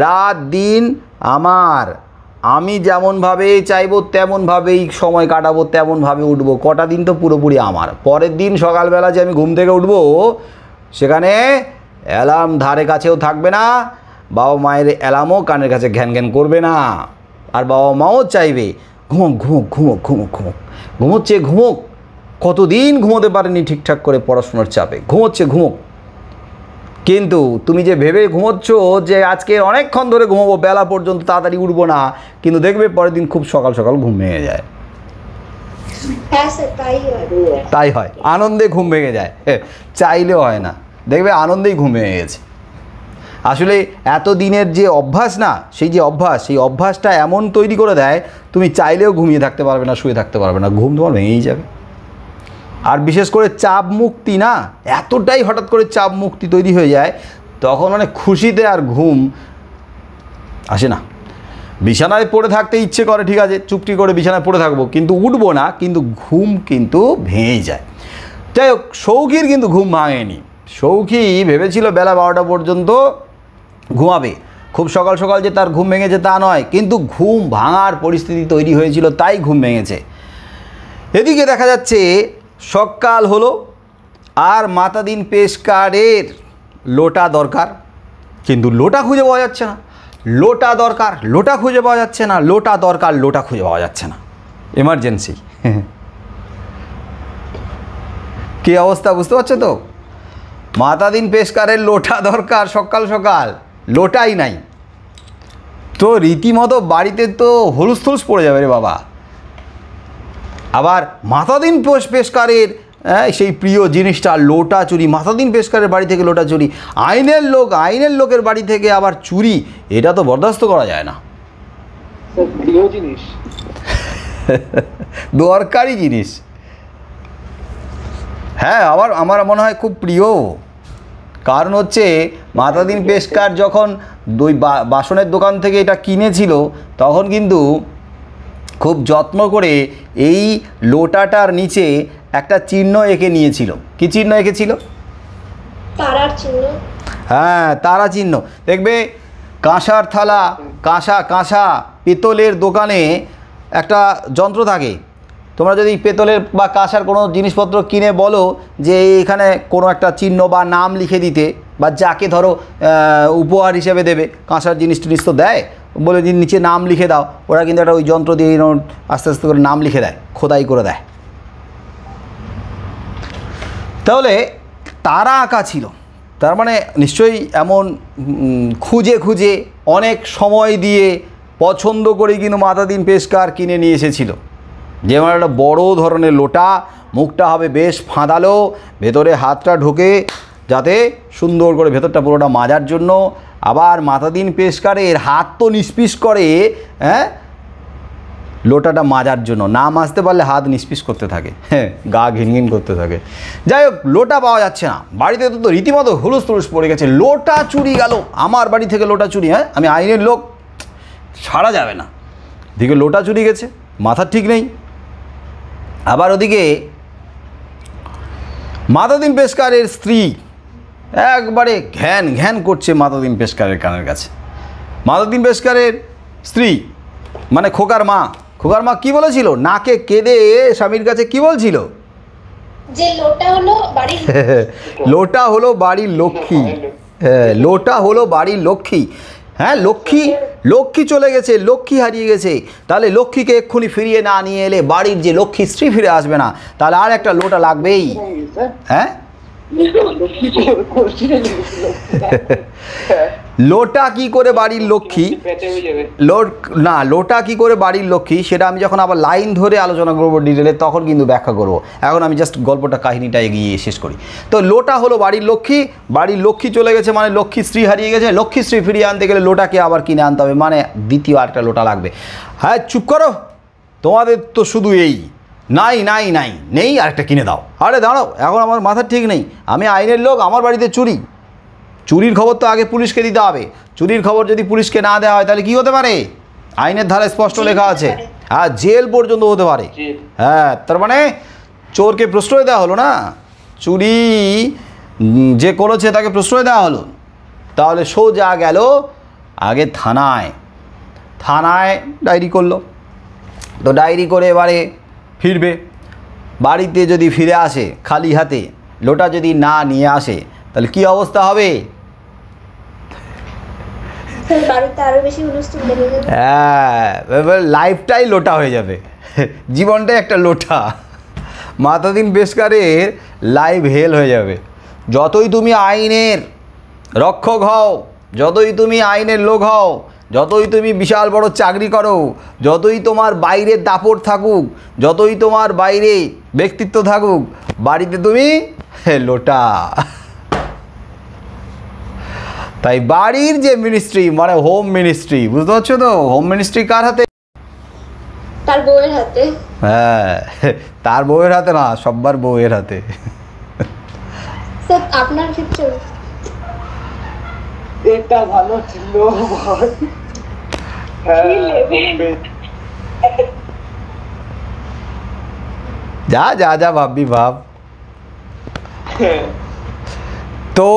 রাত দিন আমার, আমি যেমনভাবে চাইবো তেমনভাবেই সময় কাটাবো, তেমনভাবে উঠবো, কটা দিন তো পুরোপুরি আমার। পরের দিন সকালবেলা যে আমি ঘুম থেকে উঠবো, সেখানে অ্যালার্ম ধারে কাছেও থাকবে না, বাবা মায়ের অ্যালার্মও কানের কাছে ঘ্যান ঘ্যান করবে না, আর বাবা মাও চাইবে ঘুমোক ঘুমোক ঘুমোক ঘুমোক ঘুমোক, ঘুমোচ্ছে ঘুমোক, কতদিন ঘুমোতে পারেনি ঠিকঠাক করে পড়াশোনার চাপে, ঘুমোচ্ছে ঘুমোক। কিন্তু তুমি যে ভেবে ঘুমোচ্ছ যে আজকে অনেকক্ষণ ধরে ঘুমোবো, বেলা পর্যন্ত, তাড়াতাড়ি উঠবো না, কিন্তু দেখবে পরের দিন খুব সকাল সকাল ঘুম ভেঙে যায়। হ্যাঁ স্যার, তাই হয়, আনন্দে ঘুম ভেঙে যায়, চাইলেও হয় না, দেখবে আনন্দেই ঘুম ভেঙে গেছে। আসলে এত দিনের যে অভ্যাস না, সেই যে অভ্যাস, সেই অভ্যাসটা এমন তৈরি করে দেয় তুমি চাইলেও ঘুমিয়ে থাকতে পারবে না, শুয়ে থাকতে পারবে না, ঘুম তোমার ভেঙেই যাবে। আর বিশেষ করে চাপ মুক্তি না, এতটাই হঠাৎ করে চাপ মুক্তি তৈরি হয়ে যায়, তখন মানে খুশিতে আর ঘুম আসে না। বিছানায় পড়ে থাকতে ইচ্ছে করে, ঠিক আছে চুপটি করে বিছানায় পড়ে থাকবো, কিন্তু উঠবো না, কিন্তু ঘুম কিন্তু ভেঙেই যায়। যাই হোক, সৌখীর কিন্তু ঘুম ভাঙেনি। সৌখী ভেবেছিল বেলা 12টা পর্যন্ত ঘুমাবে, খুব সকাল সকাল যে তার ঘুম ভেঙেছে তা নয়, কিন্তু ঘুম ভাঙার পরিস্থিতি তৈরি হয়েছিল, তাই ঘুম ভেঙেছে। এদিকে দেখা যাচ্ছে সকাল হলো, আর মাতাদিন পেশকারের লোটা দরকার, কিন্তু লোটা খুঁজে পাওয়া যাচ্ছে না, লোটা দরকার, লোটা খুঁজে পাওয়া যাচ্ছে না, লোটা দরকার, লোটা খুঁজে পাওয়া যাচ্ছে না। এমার্জেন্সি কী অবস্থা বুঝতে পারছো তো? মাতাদিন পেশকারের লোটা দরকার, সকাল সকাল লোটাই নাই, তো রীতিমতো বাড়িতে তো হুলুস থুলুস পড়ে যাবে রে বাবা। আবার মাতাদিন পেশকারের সেই প্রিয় জিনিসটা লোটা চুরি, মাতাদিন পেশকারের বাড়ি থেকে লোটা চুরি, আইনের লোকের বাড়ি থেকে আবার চুরি, এটা তো বরদাস্ত করা যায় না। প্রিয় জিনিস, দরকারি জিনিস, হ্যাঁ আমার মনে হয় খুব প্রিয়। কারণ হচ্ছে মাতাদিন পেশকার যখন বাসনের দোকান থেকে এটা কিনেছিল, তখন কিন্তু খুব যত্ন করে এই লোটাটার নিচে একটা চিহ্ন এঁকে নিয়েছিল। কি চিহ্ন এঁকেছিল? তারার চিহ্ন। হ্যাঁ, তারা চিহ্ন। দেখবে কাঁসার থালা, কাঁসা পিতলের দোকানে একটা যন্ত্র থাকে, তোমরা যদি পেতলের বা কাঁসার কোনো জিনিসপত্র কিনে বলো যে এখানে কোনো একটা চিহ্ন বা নাম লিখে দিতে, বা যাকে ধরো উপহার হিসেবে দেবে, কাঁসার জিনিস টিনিস তো দেয়, বলে যে নিচে নাম লিখে দাও, ওরা কিন্তু একটা ওই যন্ত্র দিয়ে আস্তে আস্তে করে নাম লিখে দেয়, খোদাই করে দেয়। তাহলে তারা আঁকা ছিল, তার মানে নিশ্চয়ই এমন খুঁজে খুঁজে অনেক সময় দিয়ে পছন্দ করে কিন্তু মাতাদিন পেশকার কিনে নিয়ে এসেছিল। যেমন একটা বড় ধরনের লোটা, মুখটা হবে বেশ ফাঁদালো, ভেতরে হাতটা ঢোকে যাতে সুন্দর করে ভেতরটা পুরোটা মাজার জন্য। আবার মাতাদিন পেশকারের হাত তো নিষ্পিস করে, হ্যাঁ, লোটাটা মাজার জন্য, না মাজতে পারলে হাত নিষ্পিস করতে থাকে, হ্যাঁ, গা ঘিনঘিন করতে থাকে। যাই হোক, লোটা পাওয়া যাচ্ছে না, বাড়িতে তো রীতিমতো হুলুস তুলুস পড়ে গেছে, লোটা চুরি গেল, আমার বাড়ি থেকে লোটা চুরি, হ্যাঁ, আমি আইনের লোক, ছাড়া যাবে না। এদিকে লোটা চুরি গেছে, মাথার ঠিক নেই। আবার ওদিকে মাতাদিন পেশকারের স্ত্রী একবারে ঘ্যান ঘ্যান করছে মাতাদিন পেশকারের কানের কাছে। মাতাদিন পেশকারের স্ত্রী মানে খোকার মা কি বলেছিল? নাকে কেঁদে স্বামীর কাছে কি বলছিল? যে লোটা হলো বাড়ির লোটা হলো বাড়ির লক্ষ্মী, হ্যাঁ, লোটা হলো বাড়ির লক্ষ্মী, হ্যাঁ, লক্ষ্মী চলে গেছে, লক্ষ্মী হারিয়ে গেছে, তাহলে লক্ষ্মীকে এক্ষুনি ফিরিয়ে না নিয়ে এলে বাড়ির যে লক্ষ্মী স্ত্রী ফিরে আসবে না, তাহলে আর একটা লোটা লাগবেই। হ্যাঁ, লোটা কি করে বাড়ির লক্ষ্মী, পেটে হয়ে যাবে। লোটা কি করে বাড়ির লক্ষ্মী সেটা আমি যখন আবার লাইন ধরে আলোচনা করবো ডিটেলে তখন কিন্তু ব্যাখ্যা করব। এখন আমি জাস্ট গল্পটা কাহিনীটা এগিয়ে শেষ করি। তো লোটা হলো বাড়ির লক্ষ্মী চলে গেছে মানে লক্ষ্মী স্ত্রী হারিয়ে গেছে, লক্ষ্মী স্ত্রী ফিরিয়ে আনতে গেলে লোটাকে আবার কিনে আনতে হবে, মানে দ্বিতীয় আরেকটা লোটা লাগবে। হ্যাঁ চুপ করো, তোমাদের তো শুধু এই নেই আরেকটা কিনে দাও। আরে দাঁড়াও, এখন আমার মাথা ঠিক নেই, আমি আইনের লোক, আমার বাড়িতে চুরির খবর তো আগে পুলিশকে দিতে হবে। চুরির খবর যদি পুলিশকে না দেওয়া হয় তাহলে কি হতে পারে? আইনের ধারায় স্পষ্ট লেখা আছে, হ্যাঁ জেল পর্যন্ত হতে পারে। হ্যাঁ তার মানে চোরকে প্রশ্রয় দেওয়া হলো না, চুরি যে করেছে তাকে প্রশ্রয় দেওয়া হলো। তাহলে সোজা গেল আগে থানায় ডায়েরি করলো। তো ডায়েরি করে এবারে ফিরবে, বাড়িতে যদি ফিরে আসে খালি হাতে, লোটা যদি না নিয়ে আসে তাহলে কি অবস্থা হবে? হ্যাঁ লাইফটাই লোটা হয়ে যাবে, জীবনটাই একটা লোটা। মাতাদিন পেশকারের লাইফ হেল হয়ে যাবে। যতই তুমি আইনের রক্ষক হও, যতই তুমি আইনের লোক হও, যতই তুমি বিশাল বড় চাকরি করো, যতই তোমার বাইরে দাপট থাকুক, যতই তোমার বাইরে ব্যক্তিত্ব থাকুক, বাড়িতে তুমি লোটা। তাই বাড়ির যে মিনিস্ট্রি মানে হোম মিনিস্ট্রি, বুঝতে পারছো তো? হোম মিনিস্ট্রি কার হাতে? তার বউয়ের হাতে। হ্যাঁ তার বউয়ের হাতে না, সব্বার বউয়ের হাতে। স্যার আপনার ক্ষেত্রে এটা ভালো ছিল ভাই। যা ভাববি ভাব। তো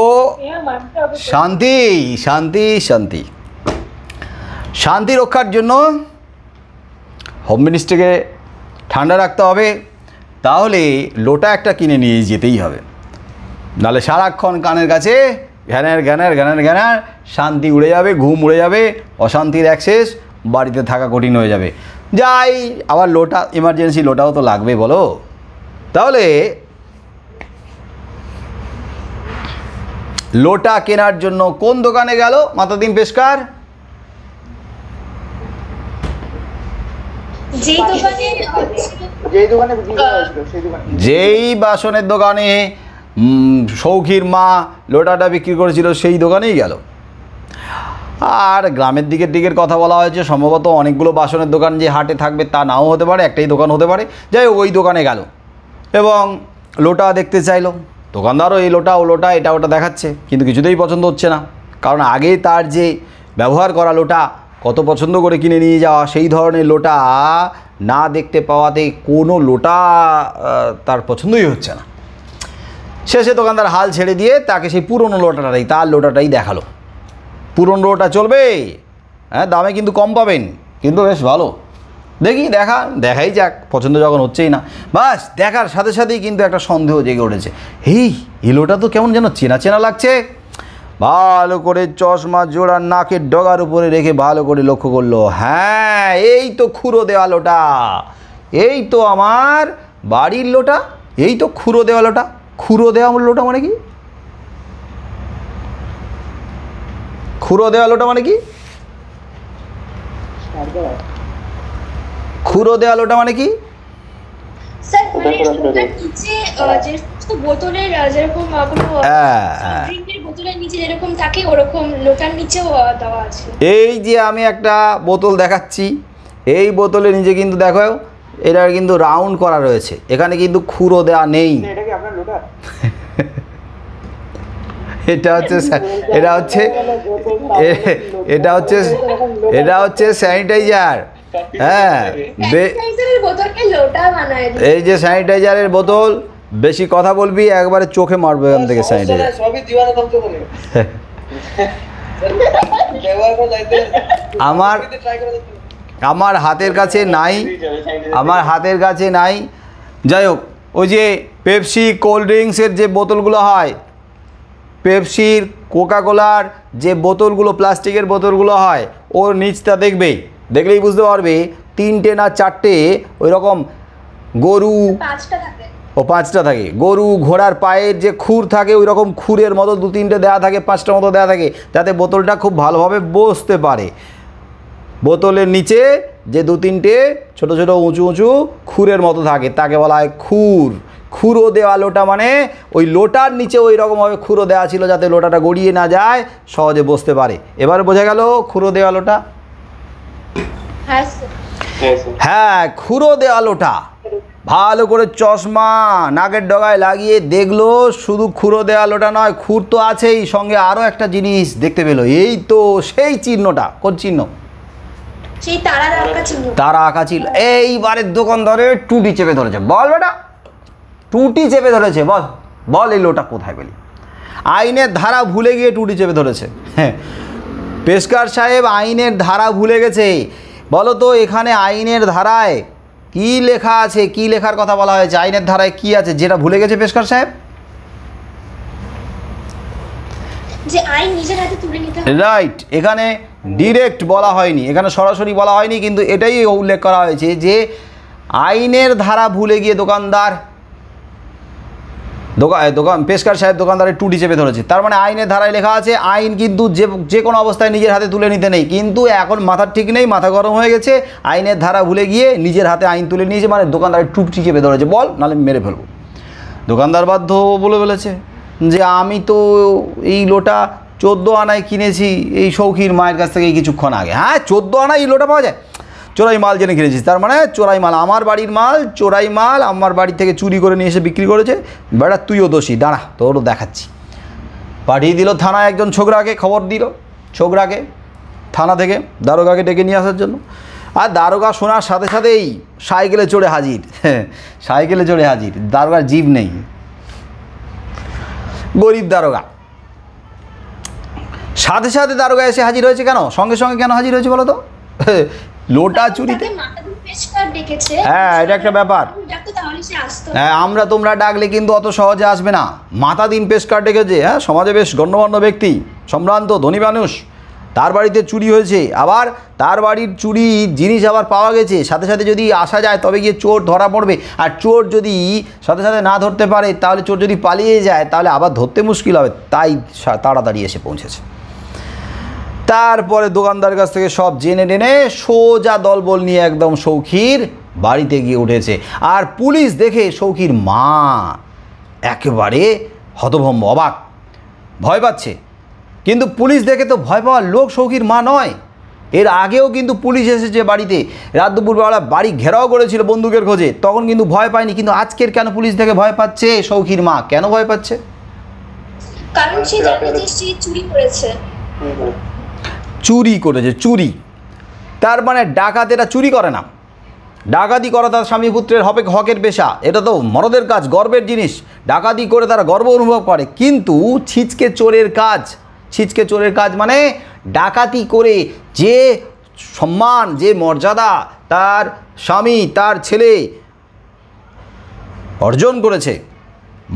শান্তি রক্ষার জন্য হোম মিনিস্ট্রিকে ঠান্ডা রাখতে হবে। তাহলে লোটা একটা কিনে নিয়ে যেতেই হবে, নাহলে সারাক্ষণ কানের কাছে ঘ্যানার শান্তি উড়ে যাবে, ঘুম উড়ে যাবে, অশান্তির অ্যাক্সেস, বাড়িতে থাকা কঠিন হয়ে যাবে। যাই আবার লোটা, ইমার্জেন্সি লোটাও তো লাগবে বলো। তাহলে লোটা কেনার জন্য কোন দোকানে গেল মাতাদিন পেশকার? যেই বাসনের দোকানে সৌখীর মা লোটাটা বিক্রি করেছিল সেই দোকানেই গেল। আর গ্রামের দিকের কথা বলা হয়েছে, সম্ভবত অনেকগুলো বাসনের দোকান যে হাটে থাকবে তা নাও হতে পারে, একটাই দোকান হতে পারে। যাই হোক ওই দোকানে গেল এবং লোটা দেখতে চাইলো। দোকানদারও এই লোটা ও লোটা এটা ওটা দেখাচ্ছে, কিন্তু কিছুতেই পছন্দ হচ্ছে না। কারণ আগে তার যে ব্যবহার করা লোটা কত পছন্দ করে কিনে নিয়ে যাওয়া, সেই ধরনের লোটা না দেখতে পাওয়াতে কোনো লোটা তার পছন্দই হচ্ছে না। শেষে দোকানদার হাল ছেড়ে দিয়ে তাকে সেই পুরনো তার লোটাটাই দেখালো। পুরনো লোটা চলবে, হ্যাঁ দামে কিন্তু কম পাবেন, কিন্তু বেশ ভালো। দেখাই যাক, পছন্দ যখন হচ্ছেই না, বাস দেখার সাথে সাথেই কিন্তু একটা সন্দেহ জেগে উঠেছে। এই লোটা তো কেমন যেন চেনা লাগছে। ভালো করে চশমা জোড়া নাকের ডগার উপরে রেখে ভালো করে লক্ষ্য করলো, হ্যাঁ এই তো খুঁড়ো দেওয়া লোটা, এই তো আমার বাড়ির লোটা, এই তো খুঁড়ো দেওয়া লোটা। খুঁড়ো দেওয়া লোটা মানে কি? খুঁড়ো দেওয়া লোটা মানে কি? খুঁড়ো দেওয়া লোটা মানে কি? স্যার মানে লোটার নিচে যে বোতলের যেরকম কোনো ড্রিঙ্কের বোতলের নিচে যেরকম থাকে ওরকম লোটার নিচেও দেওয়া আছে। এই যে আমি একটা বোতল দেখাচ্ছি, এই বোতলের নিচে কিন্তু দেখো এটা কিন্তু রাউন্ড করা রয়েছে, এখানে কিন্তু খুঁড়ো দেওয়া নেই। এটা কি আপনার লোটা? এটা হচ্ছে স্যানিটাইজার। হ্যাঁ এই যে স্যানিটাইজারের বোতল, বেশি কথা বলবি একবারে চোখে মারবে এখান থেকে স্যানিটাইজার। আমার হাতের কাছে নাই, যাই হোক ওই যে পেপসি কোল্ড ড্রিঙ্কসের যে বোতলগুলো হয়, পেপসির কোকাকোলার যে বোতলগুলো প্লাস্টিকের বোতলগুলো হয়, ওর নিচটা দেখলেই বুঝতে পারবে 3টে না 4টে ওই রকম গরু, ও 5টা থাকে। গরু ঘোড়ার পায়ের যে খুর থাকে ওই রকম খুরের মতো 2-3টে দেওয়া থাকে, 5টার মতো দেওয়া থাকে, যাতে বোতলটা খুব ভালোভাবে বসতে পারে। বোতলের নিচে যে 2-3টে ছোটো ছোটো উঁচু উঁচু খুরের মতো থাকে তাকে বলা হয় খুর। খুরো দেওয়া লোটা মানে ওই লোটার নিচে ওই রকমভাবে খুরো দেওয়া ছিল যাতে লোটাটা গড়িয়ে না যায়, সহজে বসতে পারে। এবার বোঝা গেল খুরো দেওয়া লোটা? হ্যাঁ, খুরো দেওয়া লোটা। ভালো করে চশমা নাকের ডগায় লাগিয়ে দেখলো, শুধু খুরো দেওয়া লোটা নয়, খুর তো আছেই, সঙ্গে আরও একটা জিনিস দেখতে পেলো। এই তো সেই চিহ্নটা। কোন চিহ্ন? সেই তারা আঁকা ছিল। তারা আঁকা ছিল। এইবারে দোকানদারে টুটি চেপে ধরেছে। বল বেটা, টুটি চেপে ধরেছে। বল বল এই লোটা কোথায় পেলি? আইনের ধারা ভুলে গিয়ে টুটি চেপে ধরেছে। হ্যাঁ, পেশকার সাহেব আইনের ধারা ভুলে গেছে। বলো তো এখানে আইনের ধারায় কি লেখা আছে? কি লেখার কথা বলা হয়েছে? আইনের ধারায় কি আছে যেটা ভুলে গেছে পেশকার সাহেব? যে আইন নিজের হাতে তুলে নিতে হবে। রাইট, এখানে ডিরেক্ট বলা হয়নি, এখানে সরাসরি বলা হয়নি, কিন্তু এটাই উল্লেখ করা হয়েছে যে আইনের ধারা ভুলে গিয়ে পেশকার সাহেব দোকানদারের টুটি চেপে ধরেছে। তার মানে আইনের ধারায় লেখা আছে আইন কিন্তু যে কোনো অবস্থায় নিজের হাতে তুলে নিতে নেই, কিন্তু এখন মাথার ঠিক নেই, মাথা গরম হয়ে গেছে, আইনের ধারা ভুলে গিয়ে নিজের হাতে আইন তুলে নিয়েছে, মানে দোকানদারের টুটি চেপে ধরেছে। বল, নাহলে মেরে ফেলবো। দোকানদার বাধ্য বলে ফেলেছে যে আমি তো এই লোটা 14 আনায় কিনেছি এই সৌখীর মায়ের কাছ থেকে কিছুক্ষণ আগে। হ্যাঁ, 14 আনায় এই লোটা পাওয়া যায়? চোরাই মাল জেনে কিনেছিস, তার মানে চোরাই মাল, আমার বাড়ির মাল, চোরাই মাল আমার বাড়ি থেকে চুরি করে নিয়ে এসে বিক্রি করেছে। বেটা তুইও দোষী, দাঁড়া তোরও দেখাচ্ছি। পাঠিয়ে দিল থানায় একজন ছোকরাকে, খবর দিল ছোকরাকে থানা থেকে দারোগাকে ডেকে নিয়ে আসার জন্য। আর দারোগা শোনার সাথে সাথেই সাইকেলে চড়ে হাজির। সাইকেলে চড়ে হাজির, দারোগার জিভ নেই, গরিব দারোগা। সাথে সাথে দারোগা এসে হাজির হয়েছে। কেন সঙ্গে সঙ্গে কেন হাজির হয়েছে বলো তো? লোটা চুরিতে। হ্যাঁ, এটা একটা ব্যাপার। হ্যাঁ, আমরা তোমরা ডাকলে কিন্তু অত সহজে আসবে না। মাতাদিন পেশকার ডেকেছে। হ্যাঁ, সমাজে বেশ গণ্যমান্য ব্যক্তি, সম্ভ্রান্ত ধনী মানুষ, তার বাড়িতে চুরি হয়েছে, আবার তার বাড়ির চুরি জিনিস আবার পাওয়া গেছে। সাথে সাথে যদি আসা যায় তবে গিয়ে চোর ধরা পড়বে, আর চোর যদি সাথে সাথে না ধরতে পারে, তাহলে চোর যদি পালিয়ে যায় তাহলে আবার ধরতে মুশকিল হবে। তাই তাড়াতাড়ি এসে পৌঁছেছে। তারপরে দোকানদারের কাছ থেকে সব জেনে টেনে সোজা দলবল নিয়ে একদম সৌখীর বাড়িতে গিয়ে উঠেছে। আর পুলিশ দেখে সৌখীর মা একেবারে হতভম্ব, অবাক, ভয় পাচ্ছে। কিন্তু পুলিশ দেখে তো ভয় পাওয়ার লোক সৌখীর মা নয়। এর আগেও কিন্তু পুলিশ এসেছে বাড়িতে, রাত দুপুরবেলা বাড়ি ঘেরাও করেছিল বন্দুকের খোঁজে, তখন কিন্তু ভয় পায়নি। কিন্তু আজকের কেন পুলিশ দেখে ভয় পাচ্ছে সৌখীর মা? কেন ভয় পাচ্ছে? কারণ সে জানে যে সে চুরি করেছে। চুরি করেছে, চুরি। তার মানে ডাকাতেরা চুরি করে না, ডাকাতি করা তার স্বামী পুত্রের হকের পেশা, এটা তো মরদের কাজ, গর্বের জিনিস। ডাকাতি করে তারা গর্ব অনুভব করে। কিন্তু ছিচকে চোরের কাজ মানে ডাকাতি করে যে সম্মান, যে মর্যাদা তার স্বামী তার ছেলে অর্জন করেছে,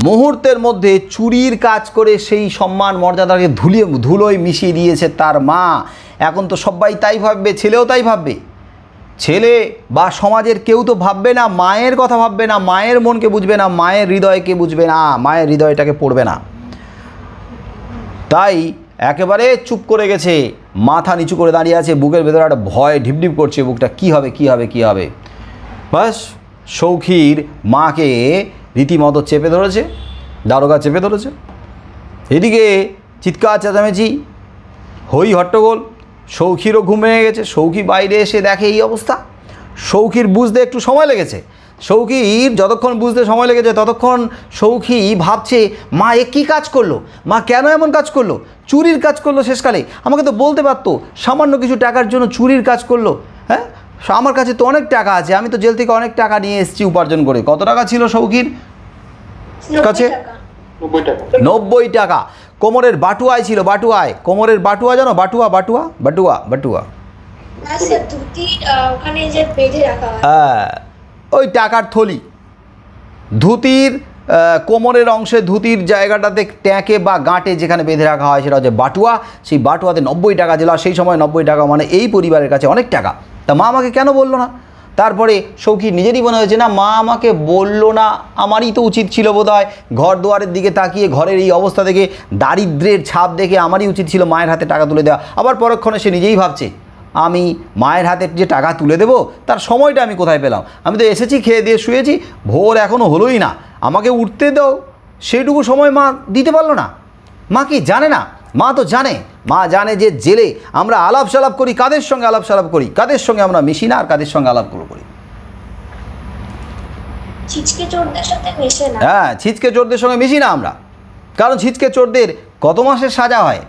মুহূর্তের মধ্যে চুরির কাজ করে সেই সম্মান মর্যাদাকে ধুলোয় মিশিয়ে দিয়েছে তার মা। এখন তো সবাই তাই ভাববে, ছেলেও তাই ভাববে। ছেলে বা সমাজের কেউ তো ভাববে না, মায়ের কথা ভাববে না, মায়ের মনকে বুঝবে না, মায়ের হৃদয়কে বুঝবে না, মায়ের হৃদয়টাকে পড়বে না। তাই একেবারে চুপ করে গেছে, মাথা নিচু করে দাঁড়িয়ে আছে, বুকের ভেতরে একটা ভয় ঢিপঢিপ করছে বুকটা, কি হবে কি হবে কি হবে। বাস সৌখীর মাকে রীতিমতো চেপে ধরেছে, দারোগা চেপে ধরেছে। এদিকে চিৎকার চেঁচামেচি, হই হট্টগোল। সৌখীরও ঘুম ভেঙে গেছে। সৌখী বাইরে এসে দেখে এই অবস্থা। সৌখীর বুঝতে একটু সময় লেগেছে। সৌখীর যতক্ষণ বুঝতে সময় লেগেছে ততক্ষণ সৌখী ভাবছে, মা এ কী কাজ করলো, মা কেন এমন কাজ করলো, চুরির কাজ করলো শেষকালে, আমাকে তো বলতে পারতো, সামান্য কিছু টাকার জন্য চুরির কাজ করলো। হ্যাঁ, আমার কাছে তো অনেক টাকা আছে, আমি তো জেল থেকে অনেক টাকা নিয়ে এসেছি উপার্জন করে। কত টাকা ছিল সৌখীর কাছে? 90 টাকা। কোমরের বাটুয়ায় ছিল, বাটুয়ায়, কোমরের বাটুয়া জানো, বাটুয়া বাটুয়া বাটুয়া বাটুয়া হ্যাঁ, ওই টাকার থলি, ধুতির কোমরের অংশে, ধুতির জায়গাটাতে ট্যাঁকে বা গাঁটে যেখানে বেঁধে রাখা হয় সেটা হচ্ছে বাটুয়া। সেই বাটুয়াতে 90 টাকা ছিল। আর সেই সময় 90 টাকা মানে এই পরিবারের কাছে অনেক টাকা। তা মা আমাকে কেন বললো না? তারপরে সৌখী নিজেরই মনে হয়েছে না মা আমাকে বললো না, আমারই তো উচিত ছিল বোধহয় ঘর দুয়ারের দিকে তাকিয়ে ঘরের এই অবস্থা দেখে দারিদ্র্যের ছাপ দেখে আমারই উচিত ছিল মায়ের হাতে টাকা তুলে দেওয়া। আবার পরক্ষণে সে নিজেই ভাবছে আমি মায়ের হাতে যে টাকা তুলে দেবো তার সময়টা আমি কোথায় পেলাম? আমি তো এসেছি, খেয়ে দিয়ে শুয়েছি, ভোর এখনও হলোই না, আমাকে উঠতে দাও, সেইটুকু সময় মা দিতে পারলো না। মা কি জানে না? মা তো জানে। মা জানে যে জেলে আমরা আলাপ সালাপ করি, কাদের সঙ্গে আলাপ সালাপ করি, কাদের সঙ্গে আমরা মিশি না আর কাদের সঙ্গে আলাপগুলো করি। ছিচকে চোরদের সাথে মেশে না। হ্যাঁ, ছিচকে চোরদের সঙ্গে মিশি না আমরা, কারণ ছিচকে চোরদের কত মাসের সাজা হয়?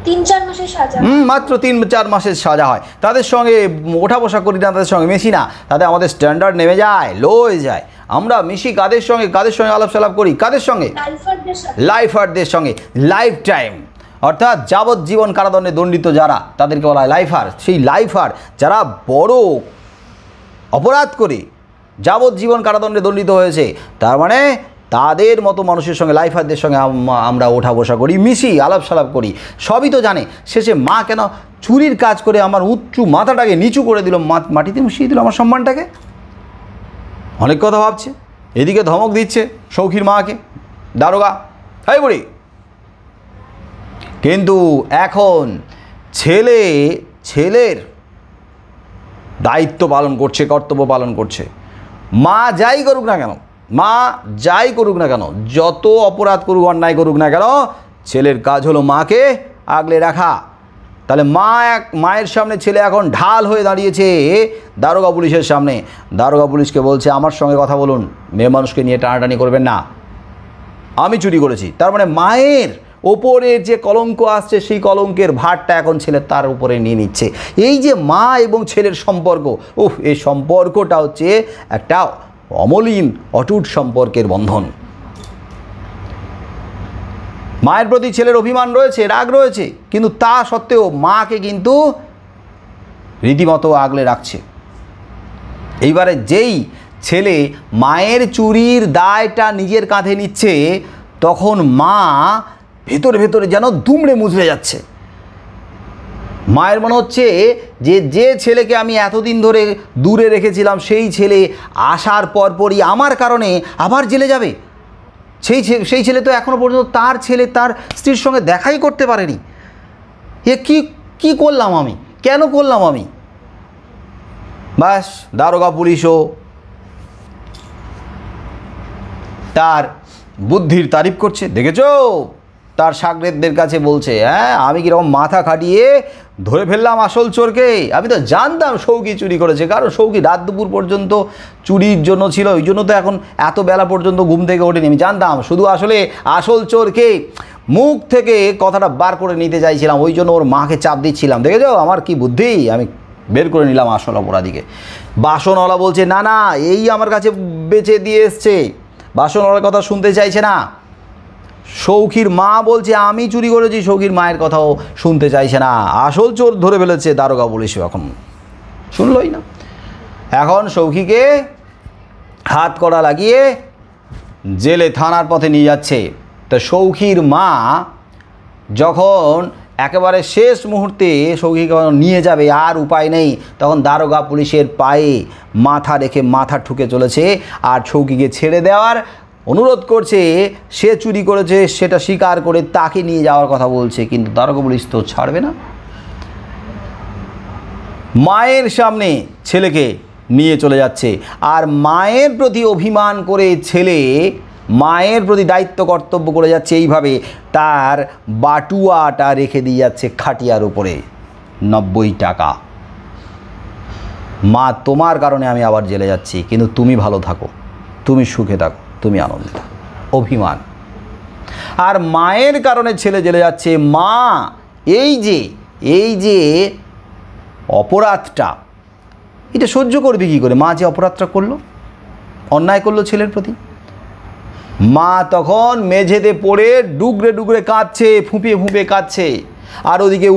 3-4 মাসের সাজা। মাত্র 3-4 মাসের সাজা হয়। তাদের সঙ্গে ওঠা বসা করি না, তাদের সঙ্গে মিশি না, তাতে আমাদের স্ট্যান্ডার্ড নেমে যায়, লো হয়ে যায়। আমরা মিশি কাদের সঙ্গে আলাপ সালাপ করি, কাদের সঙ্গে? লাইফারদের সঙ্গে। লাইফ টাইম অর্থাৎ যাবজ্জীবন কারাদণ্ডে দণ্ডিত যারা, তাদেরকে বলা হয় লাইফার। সেই লাইফার যারা বড় অপরাধ করে যাবজ্জীবন কারাদণ্ডে দণ্ডিত হয়েছে, তার মানে তাদের মতো মানুষের সঙ্গে, লাইফারদের সঙ্গে আমরা ওঠা বসা করি, মিশি, আলাপ সালাপ করি। সবই তো জানে। শেষে মা কেন চুরির কাজ করে আমার উঁচু মাথাটাকে নিচু করে দিল, মাটিতে মিশিয়ে দিল আমার সম্মানটাকে? অনেক কথা ভাবছে। এদিকে ধমক দিচ্ছে সৌখীর মাকে, দারোগা, হাই বুড়ি। কিন্তু এখন ছেলের দায়িত্ব পালন করছে, কর্তব্য পালন করছে। মা যাই করুক না কেন, যত অপরাধ করুক, অন্যায় করুক না কেন, ছেলের কাজ হলো মাকে আগলে রাখা। তাহলে মায়ের সামনে ছেলে এখন ঢাল হয়ে দাঁড়িয়েছে দারোগা পুলিশের সামনে। দারোগা পুলিশকে বলছে আমার সঙ্গে কথা বলুন, মেয়ে মানুষকে নিয়ে টানাটানি করবেন না, আমি চুরি করেছি। তার মানে মায়ের ওপরের যে কলঙ্ক আসছে, সেই কলঙ্কের ভারটা এখন ছেলে তার উপরে নিয়ে নিচ্ছে। এই যে মা এবং ছেলের সম্পর্ক, এই সম্পর্কটা হচ্ছে একটা অমলিন অটুট সম্পর্কের বন্ধন। মায়ের প্রতি ছেলের অভিমান রয়েছে, রাগ রয়েছে, কিন্তু তা সত্ত্বেও মাকে কিন্তু রীতিমতো আগলে রাখছে। এইবারে যেই ছেলে মায়ের চুরির দায়টা নিজের কাঁধে নিচ্ছে, তখন মা ভেতরে যেন দুমড়ে মুচড়ে যাচ্ছে। মায়ের মনে হচ্ছে যে ছেলেকে আমি এতদিন ধরে দূরে রেখেছিলাম, সেই ছেলে আসার পরপরই আমার কারণে আবার জেলে যাবে। সেই ছেলে তো এখনও পর্যন্ত তার স্ত্রীর সঙ্গে দেখাই করতে পারেনি। কি করলাম আমি, কেন করলাম আমি? ব্যাস, দারোগা পুলিশও তার বুদ্ধির তারিফ করছে। দেখেছো, তার সাগরেদদের কাছে বলছে, হ্যাঁ আমি কীরকম মাথা খাটিয়ে ধরে ফেললাম আসল চোরকে। আমি তো জানতাম সৌখী চুরি করেছে, কারণ সৌখী রাত দুপুর পর্যন্ত চুরির জন্য ছিল, ওই জন্য তো এখন এত বেলা পর্যন্ত ঘুম থেকে ওঠেনি। আমি জানতাম, শুধু আসলে আসল চোরকে মুখ থেকে কথাটা বার করে নিতে চাইছিলাম, ওই জন্য ওর মাকে চাপ দিচ্ছিলাম। দেখেছো আমার কি বুদ্ধি, আমি বের করে নিলাম আসল অপরাধীকে। বাসনওয়ালা বলছে, না এই আমার কাছে বেচে দিয়ে এসছে, বাসনওয়ালার কথা শুনতে চাইছে না। সৌখীর মা বলছে আমি চুরি করেছি, সৌখীর মায়ের কথাও শুনতে চাইছে না। আসল চোর ধরে ফেলেছে দারোগা পুলিশ, এখন শুনলই না। এখন সৌখীকে হাত কড়া লাগিয়ে জেলে, থানার পথে নিয়ে যাচ্ছে। তো সৌখীর মা যখন একেবারে শেষ মুহূর্তে সৌখীকে নিয়ে যাবে, আর উপায় নেই, তখন দারোগা পুলিশের পায়ে মাথা রেখে মাথা ঠুকে চলেছে আর সৌখীকে ছেড়ে দেওয়ার অনুরোধ করছে। সে চুরি করেছে সেটা স্বীকার করে তাকে নিয়ে যাওয়ার কথা বলছে, কিন্তু দারোগা পুলিশ তো ছাড়বে না। মায়ের সামনে ছেলেকে নিয়ে চলে যাচ্ছে, আর মায়ের প্রতি অভিমান করে ছেলে মায়ের প্রতি দায়িত্ব কর্তব্য করে যাচ্ছে। এইভাবে তার বাটুয়াটা রেখে দিয়ে যাচ্ছে খাটিয়ার উপরে, 90 টাকা। মা তোমার কারণে আমি আবার জেলে যাচ্ছি, কিন্তু তুমি ভালো থাকো, তুমি সুখে থাকো, তুমি আনন্দে থাকো। অভিমান। আর মায়ের কারণে ছেলে জেলে যাচ্ছে। মা এই যে অপরাধটা, এটা সহ্য করবে কী করে? মা যে অপরাধটা করলো, অন্যায় করলো ছেলের প্রতি, মা তখন মেঝেতে পড়ে ডুগরে কাঁদছে, ফুঁপিয়ে কাঁদছে। আর ওদিকে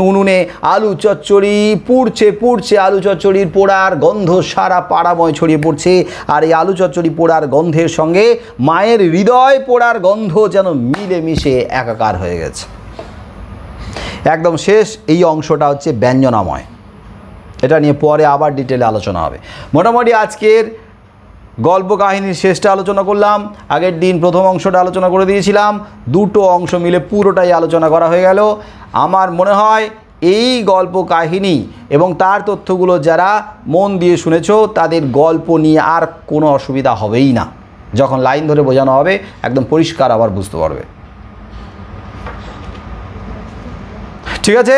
উনুনে আলু চচ্চড়ি পুড়ছে, আলু চচ্চড়ির পোড়ার গন্ধ সারা পাড়াময় ছড়িয়ে পড়ছে। আর এই আলু চচ্চড়ি পোড়ার গন্ধের সঙ্গে মায়ের হৃদয় পোড়ার গন্ধ যেন মিলেমিশে একাকার হয়ে গেছে। একদম শেষ এই অংশটা হচ্ছে ব্যঞ্জনাময়। এটা নিয়ে পরে আবার ডিটেলে আলোচনা হবে। মোটামুটি আজকের গল্প কাহিনীর শেষটা আলোচনা করলাম। আগের দিন প্রথম অংশটা আলোচনা করে দিয়েছিলাম, দুটো অংশ মিলে পুরোটাই আলোচনা করা হয়ে গেল। আমার মনে হয় এই গল্প কাহিনী এবং তার তথ্যগুলো যারা মন দিয়ে শুনেছো তাদের গল্প নিয়ে আর কোনো অসুবিধা হবেই না। যখন লাইন ধরে বোঝানো হবে একদম পরিষ্কার আবার বুঝতে পারবে। ঠিক আছে,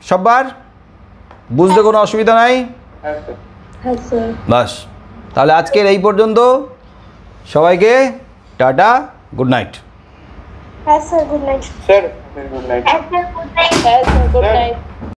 সবার বুঝতে কোনো অসুবিধা নাই? বাস, তাহলে আজকের এই পর্যন্ত। সবাইকে টাটা, গুড নাইট। হ্যাঁ sir, good night. Sir good night. Good night.